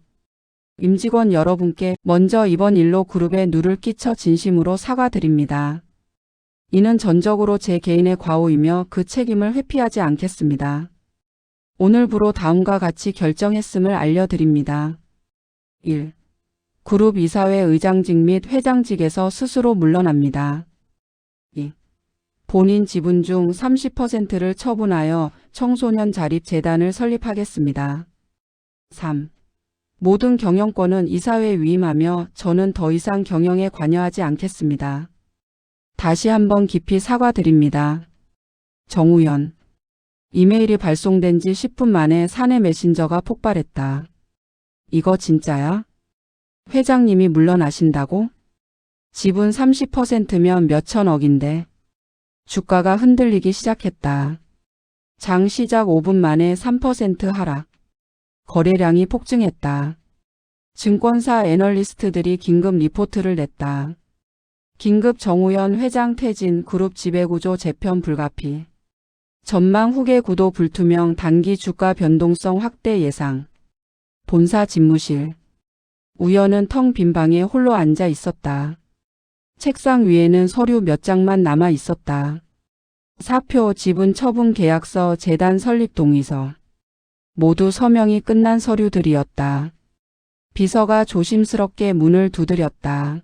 임직원 여러분께 먼저 이번 일로 그룹에 누를 끼쳐 진심으로 사과드립니다. 이는 전적으로 제 개인의 과오이며 그 책임을 회피하지 않겠습니다. 오늘부로 다음과 같이 결정했음을 알려드립니다. 1. 그룹 이사회 의장직 및 회장직에서 스스로 물러납니다. 2. 본인 지분 중 30%를 처분하여 청소년 자립재단을 설립하겠습니다. 3. 모든 경영권은 이사회에 위임하며 저는 더 이상 경영에 관여하지 않겠습니다. 다시 한번 깊이 사과드립니다. 정우현. 이메일이 발송된 지 10분 만에 사내 메신저가 폭발했다. 이거 진짜야? 회장님이 물러나신다고? 지분 30%면 몇천억인데. 주가가 흔들리기 시작했다. 장 시작 5분 만에 3% 하락. 거래량이 폭증했다. 증권사 애널리스트들이 긴급 리포트를 냈다. 긴급 정우현 회장 퇴진 그룹 지배구조 재편 불가피. 전망 후계 구도 불투명 단기 주가 변동성 확대 예상. 본사 집무실. 우연은 텅 빈 방에 홀로 앉아 있었다. 책상 위에는 서류 몇 장만 남아 있었다. 사표, 지분 처분 계약서, 재단 설립 동의서. 모두 서명이 끝난 서류들이었다. 비서가 조심스럽게 문을 두드렸다.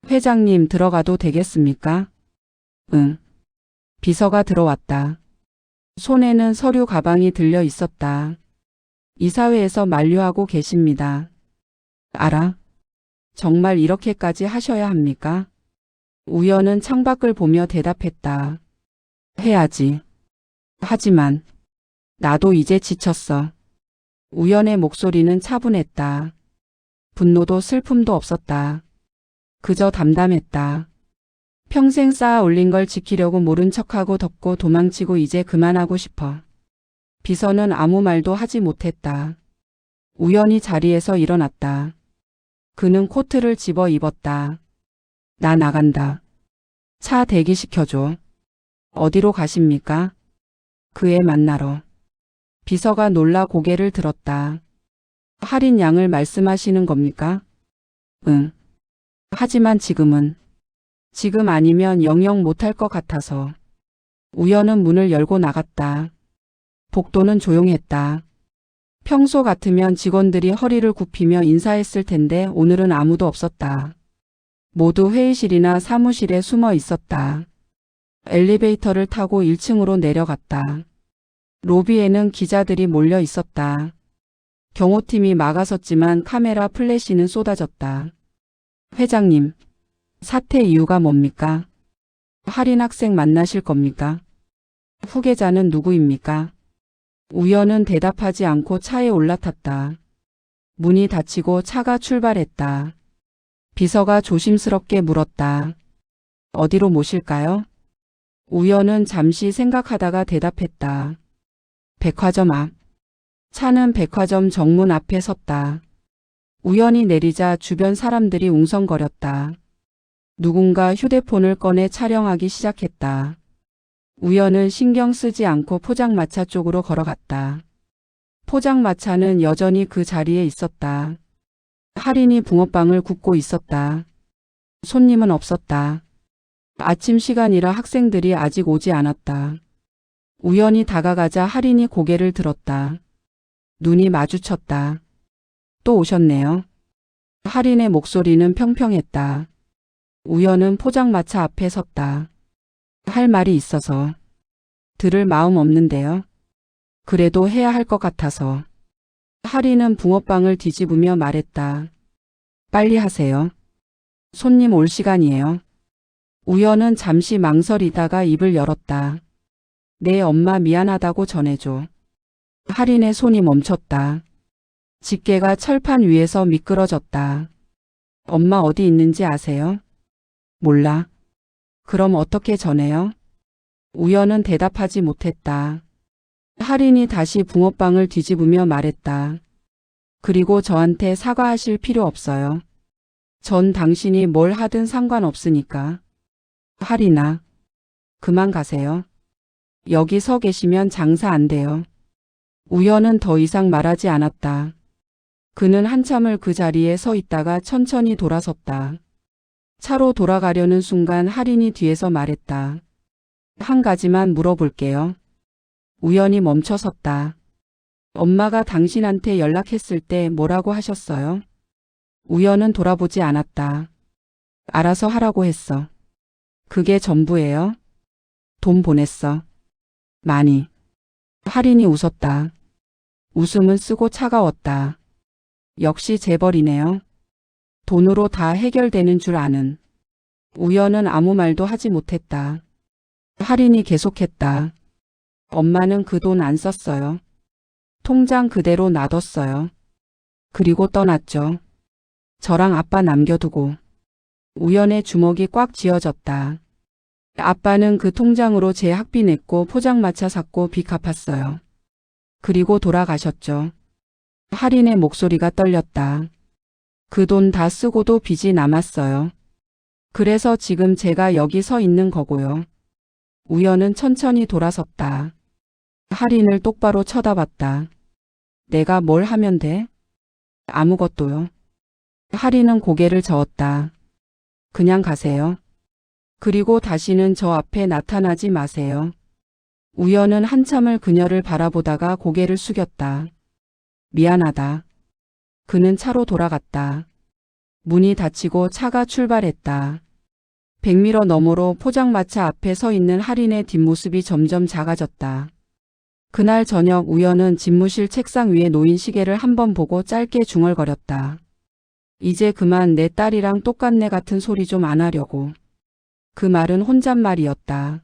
회장님 들어가도 되겠습니까? 응. 비서가 들어왔다. 손에는 서류 가방이 들려 있었다. 이사회에서 만류하고 계십니다. 알아? 정말 이렇게까지 하셔야 합니까? 우연은 창밖을 보며 대답했다. 해야지. 하지만 나도 이제 지쳤어. 우연의 목소리는 차분했다. 분노도 슬픔도 없었다. 그저 담담했다. 평생 쌓아 올린 걸 지키려고 모른 척하고 덮고 도망치고 이제 그만하고 싶어. 비서는 아무 말도 하지 못했다. 우연히 자리에서 일어났다. 그는 코트를 집어 입었다. 나 나간다. 차 대기시켜줘. 어디로 가십니까? 그 애 만나러. 비서가 놀라 고개를 들었다. 할인 양을 말씀하시는 겁니까? 응. 하지만 지금 아니면 영영 못할 것 같아서. 우연은 문을 열고 나갔다. 복도는 조용했다. 평소 같으면 직원들이 허리를 굽히며 인사했을 텐데 오늘은 아무도 없었다. 모두 회의실이나 사무실에 숨어 있었다. 엘리베이터를 타고 1층으로 내려갔다. 로비에는 기자들이 몰려 있었다. 경호팀이 막아섰지만 카메라 플래시는 쏟아졌다. 회장님, 사퇴 이유가 뭡니까? 할인 학생 만나실 겁니까? 후계자는 누구입니까? 우연은 대답하지 않고 차에 올라탔다. 문이 닫히고 차가 출발했다. 비서가 조심스럽게 물었다. 어디로 모실까요? 우연은 잠시 생각하다가 대답했다. 백화점 앞. 차는 백화점 정문 앞에 섰다. 우연히 내리자 주변 사람들이 웅성거렸다. 누군가 휴대폰을 꺼내 촬영하기 시작했다. 우연은 신경 쓰지 않고 포장마차 쪽으로 걸어갔다. 포장마차는 여전히 그 자리에 있었다. 할인이 붕어빵을 굽고 있었다. 손님은 없었다. 아침 시간이라 학생들이 아직 오지 않았다. 우연히 다가가자 할인이 고개를 들었다. 눈이 마주쳤다. 또 오셨네요. 할인의 목소리는 평평했다. 우연은 포장마차 앞에 섰다. 할 말이 있어서. 들을 마음 없는데요. 그래도 해야 할 것 같아서. 할인은 붕어빵을 뒤집으며 말했다. 빨리 하세요. 손님 올 시간이에요. 우연은 잠시 망설이다가 입을 열었다. 내 엄마 미안하다고 전해줘. 할인의 손이 멈췄다. 집게가 철판 위에서 미끄러졌다. 엄마 어디 있는지 아세요? 몰라. 그럼 어떻게 전해요? 우연은 대답하지 못했다. 할인이 다시 붕어빵을 뒤집으며 말했다. 그리고 저한테 사과하실 필요 없어요. 전 당신이 뭘 하든 상관없으니까. 할인아, 그만 가세요. 여기 서 계시면 장사 안 돼요. 우연은 더 이상 말하지 않았다. 그는 한참을 그 자리에 서 있다가 천천히 돌아섰다. 차로 돌아가려는 순간 할인이 뒤에서 말했다. 한 가지만 물어볼게요. 우연히 멈춰섰다. 엄마가 당신한테 연락했을 때 뭐라고 하셨어요? 우연은 돌아보지 않았다. 알아서 하라고 했어. 그게 전부예요? 돈 보냈어. 많이. 할인이 웃었다. 웃음은 쓰고 차가웠다. 역시 재벌이네요. 돈으로 다 해결되는 줄 아는. 우연은 아무 말도 하지 못했다. 할인이 계속했다. 엄마는 그 돈 안 썼어요. 통장 그대로 놔뒀어요. 그리고 떠났죠. 저랑 아빠 남겨두고. 우연의 주먹이 꽉 쥐어졌다. 아빠는 그 통장으로 제 학비 냈고 포장마차 샀고 빚 갚았어요. 그리고 돌아가셨죠. 할인의 목소리가 떨렸다. 그 돈 다 쓰고도 빚이 남았어요. 그래서 지금 제가 여기 서 있는 거고요. 우연은 천천히 돌아섰다. 할인을 똑바로 쳐다봤다. 내가 뭘 하면 돼? 아무것도요. 할인은 고개를 저었다. 그냥 가세요. 그리고 다시는 저 앞에 나타나지 마세요. 우연은 한참을 그녀를 바라보다가 고개를 숙였다. 미안하다. 그는 차로 돌아갔다. 문이 닫히고 차가 출발했다. 100m 너머로 포장마차 앞에 서 있는 할인의 뒷모습이 점점 작아졌다. 그날 저녁 우연은 집무실 책상 위에 놓인 시계를 한번 보고 짧게 중얼거렸다. 이제 그만 내 딸이랑 똑같네 같은 소리 좀 안 하려고. 그 말은 혼잣말이었다.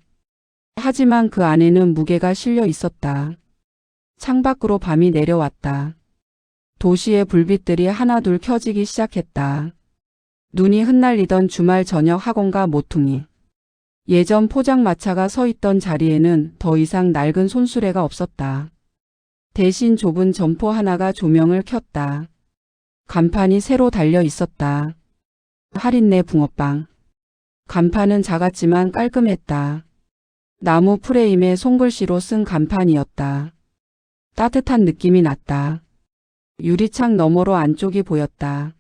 하지만 그 안에는 무게가 실려 있었다. 창밖으로 밤이 내려왔다. 도시의 불빛들이 하나둘 켜지기 시작했다. 눈이 흩날리던 주말 저녁 학원가 모퉁이. 예전 포장마차가 서 있던 자리에는 더 이상 낡은 손수레가 없었다. 대신 좁은 점포 하나가 조명을 켰다. 간판이 새로 달려 있었다. 할인내 붕어빵. 간판은 작았지만 깔끔했다. 나무 프레임에 손글씨로 쓴 간판이었다. 따뜻한 느낌이 났다. 유리창 너머로 안쪽이 보였다.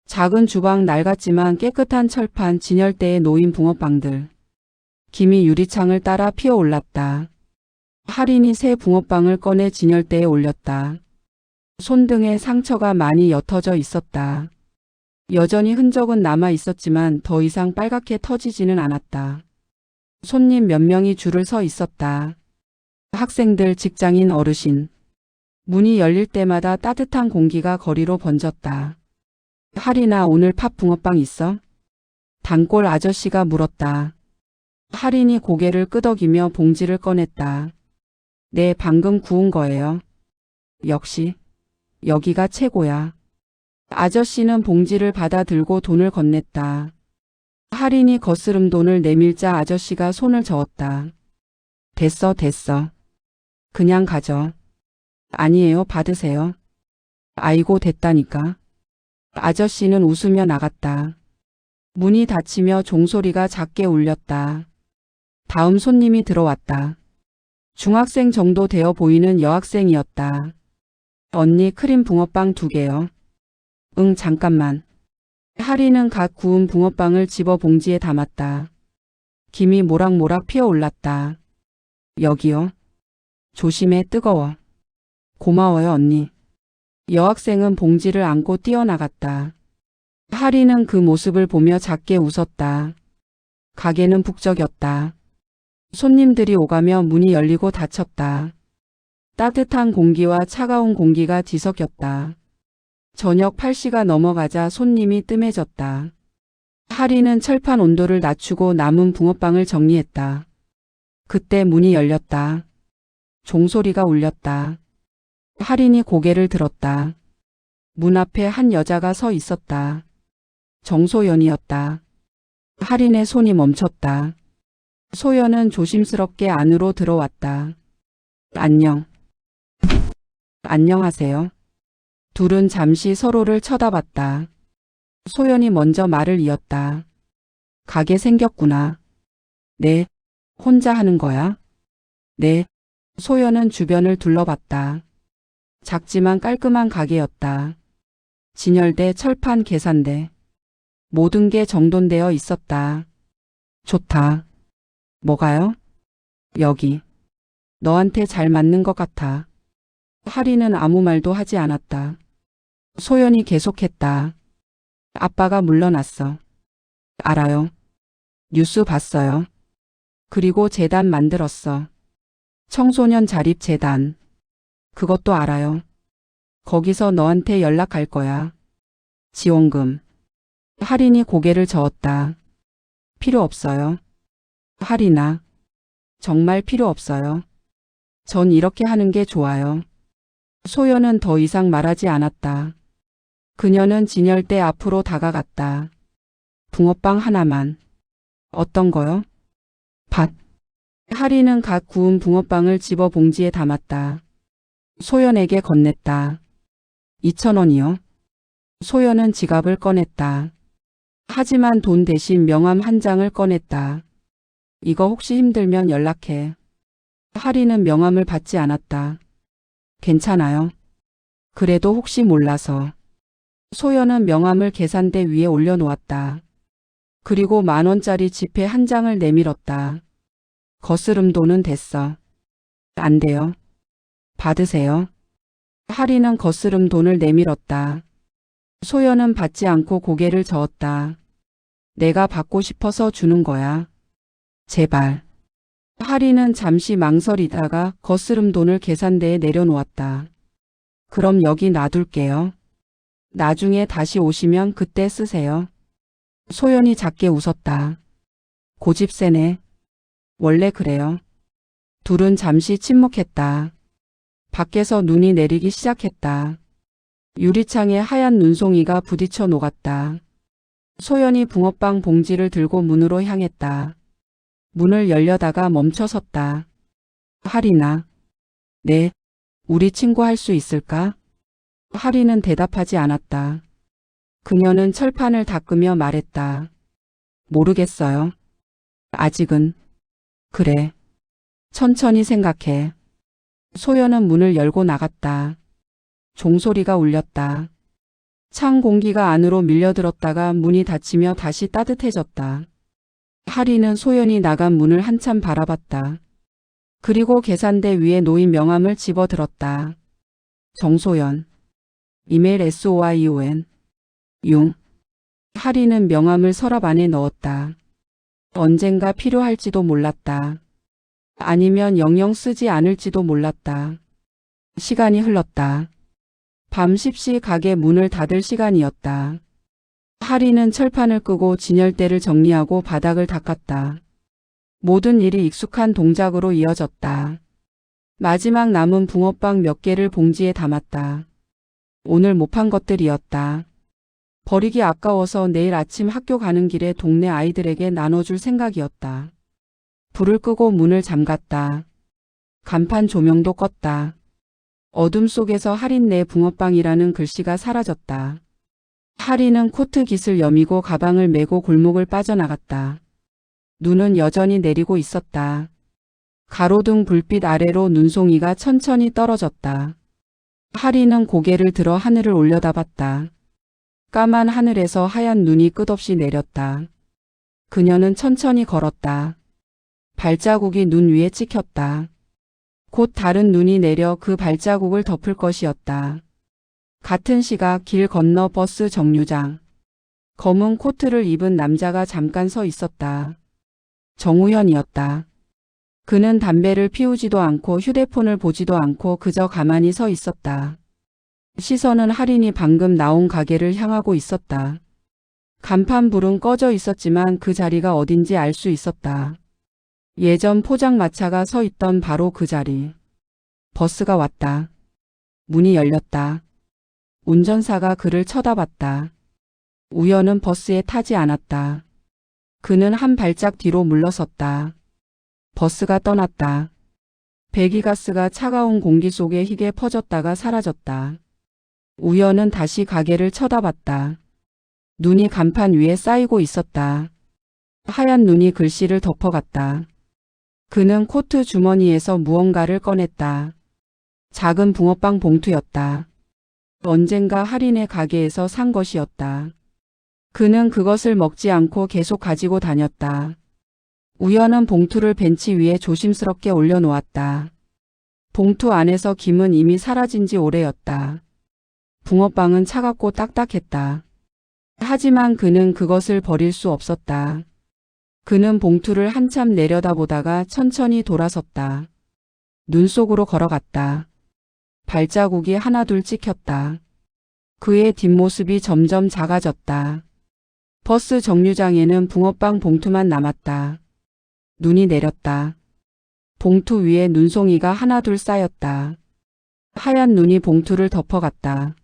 작은 주방 낡았지만 깨끗한 철판 진열대에 놓인 붕어빵들. 김이 유리창을 따라 피어올랐다. 할인이 새 붕어빵을 꺼내 진열대에 올렸다. 손등에 상처가 많이 옅어져 있었다. 여전히 흔적은 남아 있었지만 더 이상 빨갛게 터지지는 않았다. 손님 몇 명이 줄을 서 있었다. 학생들, 직장인, 어르신. 문이 열릴 때마다 따뜻한 공기가 거리로 번졌다. 할인아, 오늘 팥 붕어빵 있어? 단골 아저씨가 물었다. 할인이 고개를 끄덕이며 봉지를 꺼냈다. 네, 방금 구운 거예요. 역시 여기가 최고야. 아저씨는 봉지를 받아 들고 돈을 건넸다. 할인이 거스름 돈을 내밀자 아저씨가 손을 저었다. 됐어, 됐어. 그냥 가져. 아니에요, 받으세요. 아이고, 됐다니까. 아저씨는 웃으며 나갔다. 문이 닫히며 종소리가 작게 울렸다. 다음 손님이 들어왔다. 중학생 정도 되어 보이는 여학생이었다. 언니, 크림 붕어빵 2개요. 응, 잠깐만. 할인은 갓 구운 붕어빵을 집어 봉지에 담았다. 김이 모락모락 피어올랐다. 여기요. 조심해, 뜨거워. 고마워요, 언니. 여학생은 봉지를 안고 뛰어나갔다. 할인은 그 모습을 보며 작게 웃었다. 가게는 북적였다. 손님들이 오가며 문이 열리고 닫혔다. 따뜻한 공기와 차가운 공기가 뒤섞였다. 저녁 8시가 넘어가자 손님이 뜸해졌다. 할인은 철판 온도를 낮추고 남은 붕어빵을 정리했다. 그때 문이 열렸다. 종소리가 울렸다. 할인이 고개를 들었다. 문 앞에 한 여자가 서 있었다. 정소연이었다. 할인의 손이 멈췄다. 소연은 조심스럽게 안으로 들어왔다. 안녕. 안녕하세요. 둘은 잠시 서로를 쳐다봤다. 소연이 먼저 말을 이었다. 가게 생겼구나. 네. 혼자 하는 거야? 네. 소연은 주변을 둘러봤다. 작지만 깔끔한 가게였다. 진열대, 철판, 계산대. 모든 게 정돈되어 있었다. 좋다. 뭐가요? 여기. 너한테 잘 맞는 것 같아. 할인은 아무 말도 하지 않았다. 소연이 계속했다. 아빠가 물러났어. 알아요. 뉴스 봤어요. 그리고 재단 만들었어. 청소년 자립 재단. 그것도 알아요. 거기서 너한테 연락할 거야. 지원금. 할인이 고개를 저었다. 필요 없어요. 할인아. 정말 필요 없어요. 전 이렇게 하는 게 좋아요. 소연은 더 이상 말하지 않았다. 그녀는 진열대 앞으로 다가갔다. 붕어빵 하나만. 어떤 거요? 팥. 할인은 갓 구운 붕어빵을 집어 봉지에 담았다. 소연에게 건넸다. 2,000원이요. 소연은 지갑을 꺼냈다. 하지만 돈 대신 명함 한 장을 꺼냈다. 이거 혹시 힘들면 연락해. 할인은 명함을 받지 않았다. 괜찮아요. 그래도 혹시 몰라서. 소연은 명함을 계산대 위에 올려놓았다. 그리고 10,000원짜리 지폐 한 장을 내밀었다. 거스름 돈은 됐어. 안 돼요. 받으세요. 할인은 거스름 돈을 내밀었다. 소연은 받지 않고 고개를 저었다. 내가 받고 싶어서 주는 거야. 제발. 할인은 잠시 망설이다가 거스름 돈을 계산대에 내려놓았다. 그럼 여기 놔둘게요. 나중에 다시 오시면 그때 쓰세요. 소연이 작게 웃었다. 고집 세네. 원래 그래요. 둘은 잠시 침묵했다. 밖에서 눈이 내리기 시작했다. 유리창에 하얀 눈송이가 부딪혀 녹았다. 소연이 붕어빵 봉지를 들고 문으로 향했다. 문을 열려다가 멈춰섰다. 하리나. 네. 우리 친구 할 수 있을까? 하리는 대답하지 않았다. 그녀는 철판을 닦으며 말했다. 모르겠어요. 아직은. 그래. 천천히 생각해. 소연은 문을 열고 나갔다. 종소리가 울렸다. 찬 공기가 안으로 밀려들었다가 문이 닫히며 다시 따뜻해졌다. 하리는 소연이 나간 문을 한참 바라봤다. 그리고 계산대 위에 놓인 명함을 집어들었다. 정소연. 이메일 SOION. 융. 하리는 명함을 서랍 안에 넣었다. 언젠가 필요할지도 몰랐다. 아니면 영영 쓰지 않을지도 몰랐다. 시간이 흘렀다. 밤 10시 가게 문을 닫을 시간이었다. 하리는 철판을 끄고 진열대를 정리하고 바닥을 닦았다. 모든 일이 익숙한 동작으로 이어졌다. 마지막 남은 붕어빵 몇 개를 봉지에 담았다. 오늘 못 판 것들이었다. 버리기 아까워서 내일 아침 학교 가는 길에 동네 아이들에게 나눠줄 생각이었다. 불을 끄고 문을 잠갔다. 간판 조명도 껐다. 어둠 속에서 할인 내 붕어빵이라는 글씨가 사라졌다. 하리는 코트 깃을 여미고 가방을 메고 골목을 빠져나갔다. 눈은 여전히 내리고 있었다. 가로등 불빛 아래로 눈송이가 천천히 떨어졌다. 하리는 고개를 들어 하늘을 올려다봤다. 까만 하늘에서 하얀 눈이 끝없이 내렸다. 그녀는 천천히 걸었다. 발자국이 눈 위에 찍혔다. 곧 다른 눈이 내려 그 발자국을 덮을 것이었다. 같은 시각 길 건너 버스 정류장. 검은 코트를 입은 남자가 잠깐 서 있었다. 정우현이었다. 그는 담배를 피우지도 않고 휴대폰을 보지도 않고 그저 가만히 서 있었다. 시선은 할인이 방금 나온 가게를 향하고 있었다. 간판 불은 꺼져 있었지만 그 자리가 어딘지 알 수 있었다. 예전 포장마차가 서 있던 바로 그 자리. 버스가 왔다. 문이 열렸다. 운전사가 그를 쳐다봤다. 우연은 버스에 타지 않았다. 그는 한 발짝 뒤로 물러섰다. 버스가 떠났다. 배기가스가 차가운 공기 속에 희게 퍼졌다가 사라졌다. 우연은 다시 가게를 쳐다봤다. 눈이 간판 위에 쌓이고 있었다. 하얀 눈이 글씨를 덮어갔다. 그는 코트 주머니에서 무언가를 꺼냈다. 작은 붕어빵 봉투였다. 언젠가 할인의 가게에서 산 것이었다. 그는 그것을 먹지 않고 계속 가지고 다녔다. 우연은 봉투를 벤치 위에 조심스럽게 올려놓았다. 봉투 안에서 김은 이미 사라진 지 오래였다. 붕어빵은 차갑고 딱딱했다. 하지만 그는 그것을 버릴 수 없었다. 그는 봉투를 한참 내려다보다가 천천히 돌아섰다. 눈 속으로 걸어갔다. 발자국이 하나둘 찍혔다. 그의 뒷모습이 점점 작아졌다. 버스 정류장에는 붕어빵 봉투만 남았다. 눈이 내렸다. 봉투 위에 눈송이가 하나둘 쌓였다. 하얀 눈이 봉투를 덮어갔다.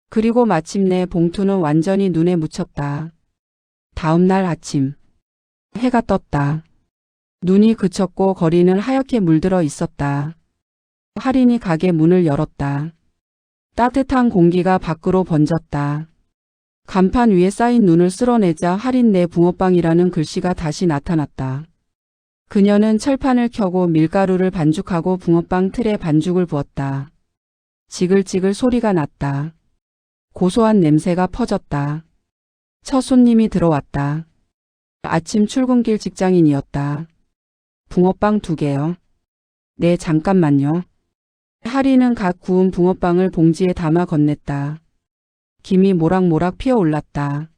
그리고 마침내 봉투는 완전히 눈에 묻혔다. 다음 날 아침. 해가 떴다. 눈이 그쳤고 거리는 하얗게 물들어 있었다. 할인이 가게 문을 열었다. 따뜻한 공기가 밖으로 번졌다. 간판 위에 쌓인 눈을 쓸어내자 할인 내 붕어빵이라는 글씨가 다시 나타났다. 그녀는 철판을 켜고 밀가루를 반죽하고 붕어빵 틀에 반죽을 부었다. 지글지글 소리가 났다. 고소한 냄새가 퍼졌다. 첫 손님이 들어왔다. 아침 출근길 직장인이었다. 붕어빵 2개요. 네, 잠깐만요. 하리는 갓 구운 붕어빵을 봉지에 담아 건넸다. 김이 모락모락 피어올랐다.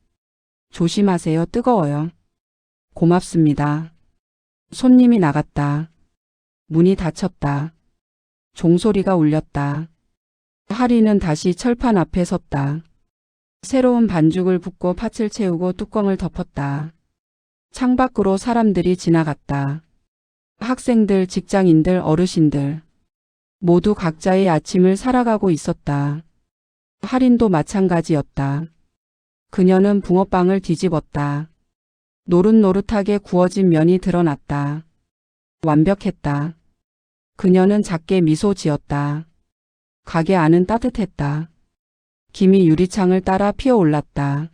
조심하세요. 뜨거워요. 고맙습니다. 손님이 나갔다. 문이 닫혔다. 종소리가 울렸다. 하리는 다시 철판 앞에 섰다. 새로운 반죽을 붓고 팥을 채우고 뚜껑을 덮었다. 창밖으로 사람들이 지나갔다. 학생들, 직장인들, 어르신들. 모두 각자의 아침을 살아가고 있었다. 할인도 마찬가지였다. 그녀는 붕어빵을 뒤집었다. 노릇노릇하게 구워진 면이 드러났다. 완벽했다. 그녀는 작게 미소 지었다. 가게 안은 따뜻했다. 김이 유리창을 따라 피어올랐다.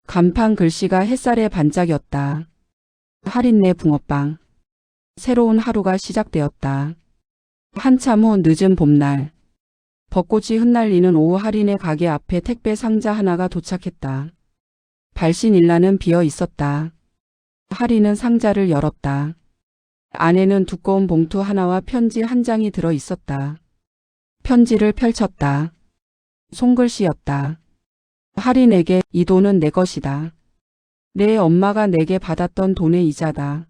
간판 글씨가 햇살에 반짝였다. 할인내 붕어빵. 새로운 하루가 시작되었다. 한참 후 늦은 봄날. 벚꽃이 흩날리는 오후 할인의 가게 앞에 택배 상자 하나가 도착했다. 발신일라는 비어 있었다. 할인은 상자를 열었다. 안에는 두꺼운 봉투 하나와 편지 한 장이 들어 있었다. 편지를 펼쳤다. 손글씨였다. 할인에게 이 돈은 내 것이다. 내 엄마가 내게 받았던 돈의 이자다.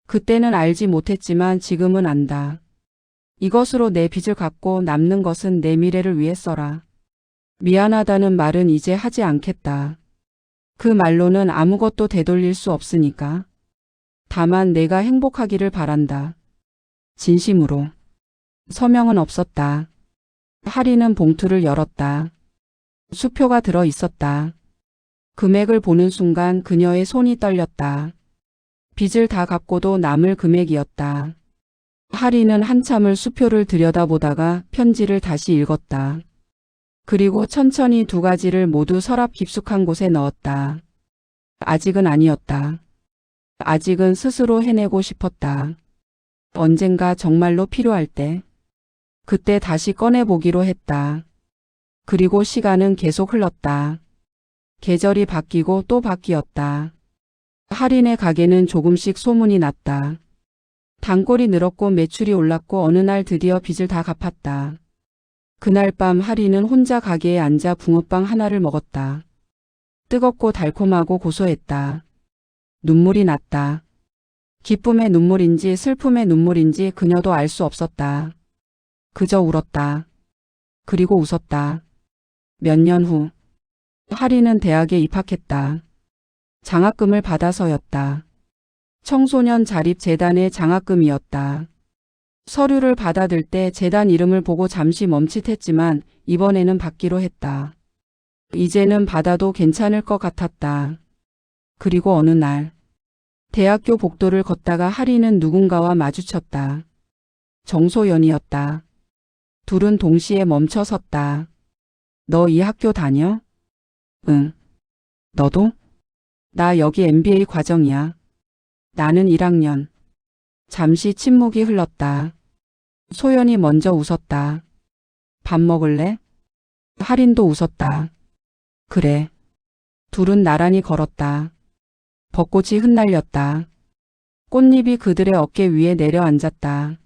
그때는 알지 못했지만 지금은 안다. 이것으로 내 빚을 갚고 남는 것은 내 미래를 위해 써라. 미안하다는 말은 이제 하지 않겠다. 그 말로는 아무것도 되돌릴 수 없으니까. 다만 내가 행복하기를 바란다. 진심으로. 서명은 없었다. 할인은 봉투를 열었다. 수표가 들어 있었다. 금액을 보는 순간 그녀의 손이 떨렸다. 빚을 다 갚고도 남을 금액이었다. 할인은 한참을 수표를 들여다보다가 편지를 다시 읽었다. 그리고 천천히 두 가지를 모두 서랍 깊숙한 곳에 넣었다. 아직은 아니었다. 아직은 스스로 해내고 싶었다. 언젠가 정말로 필요할 때. 그때 다시 꺼내보기로 했다. 그리고 시간은 계속 흘렀다. 계절이 바뀌고 또 바뀌었다. 할인의 가게는 조금씩 소문이 났다. 단골이 늘었고 매출이 올랐고 어느 날 드디어 빚을 다 갚았다. 그날 밤 할인은 혼자 가게에 앉아 붕어빵 하나를 먹었다. 뜨겁고 달콤하고 고소했다. 눈물이 났다. 기쁨의 눈물인지 슬픔의 눈물인지 그녀도 알 수 없었다. 그저 울었다. 그리고 웃었다. 몇 년 후. 할인은 대학에 입학했다. 장학금을 받아서였다. 청소년 자립재단의 장학금이었다. 서류를 받아들 때 재단 이름을 보고 잠시 멈칫했지만 이번에는 받기로 했다. 이제는 받아도 괜찮을 것 같았다. 그리고 어느 날 대학교 복도를 걷다가 할인은 누군가와 마주쳤다. 정소연이었다. 둘은 동시에 멈춰 섰다. 너 이 학교 다녀? 응. 너도? 나 여기 MBA 과정이야. 나는 1학년. 잠시 침묵이 흘렀다. 소연이 먼저 웃었다. 밥 먹을래? 할인도 웃었다. 그래. 둘은 나란히 걸었다. 벚꽃이 흩날렸다. 꽃잎이 그들의 어깨 위에 내려앉았다.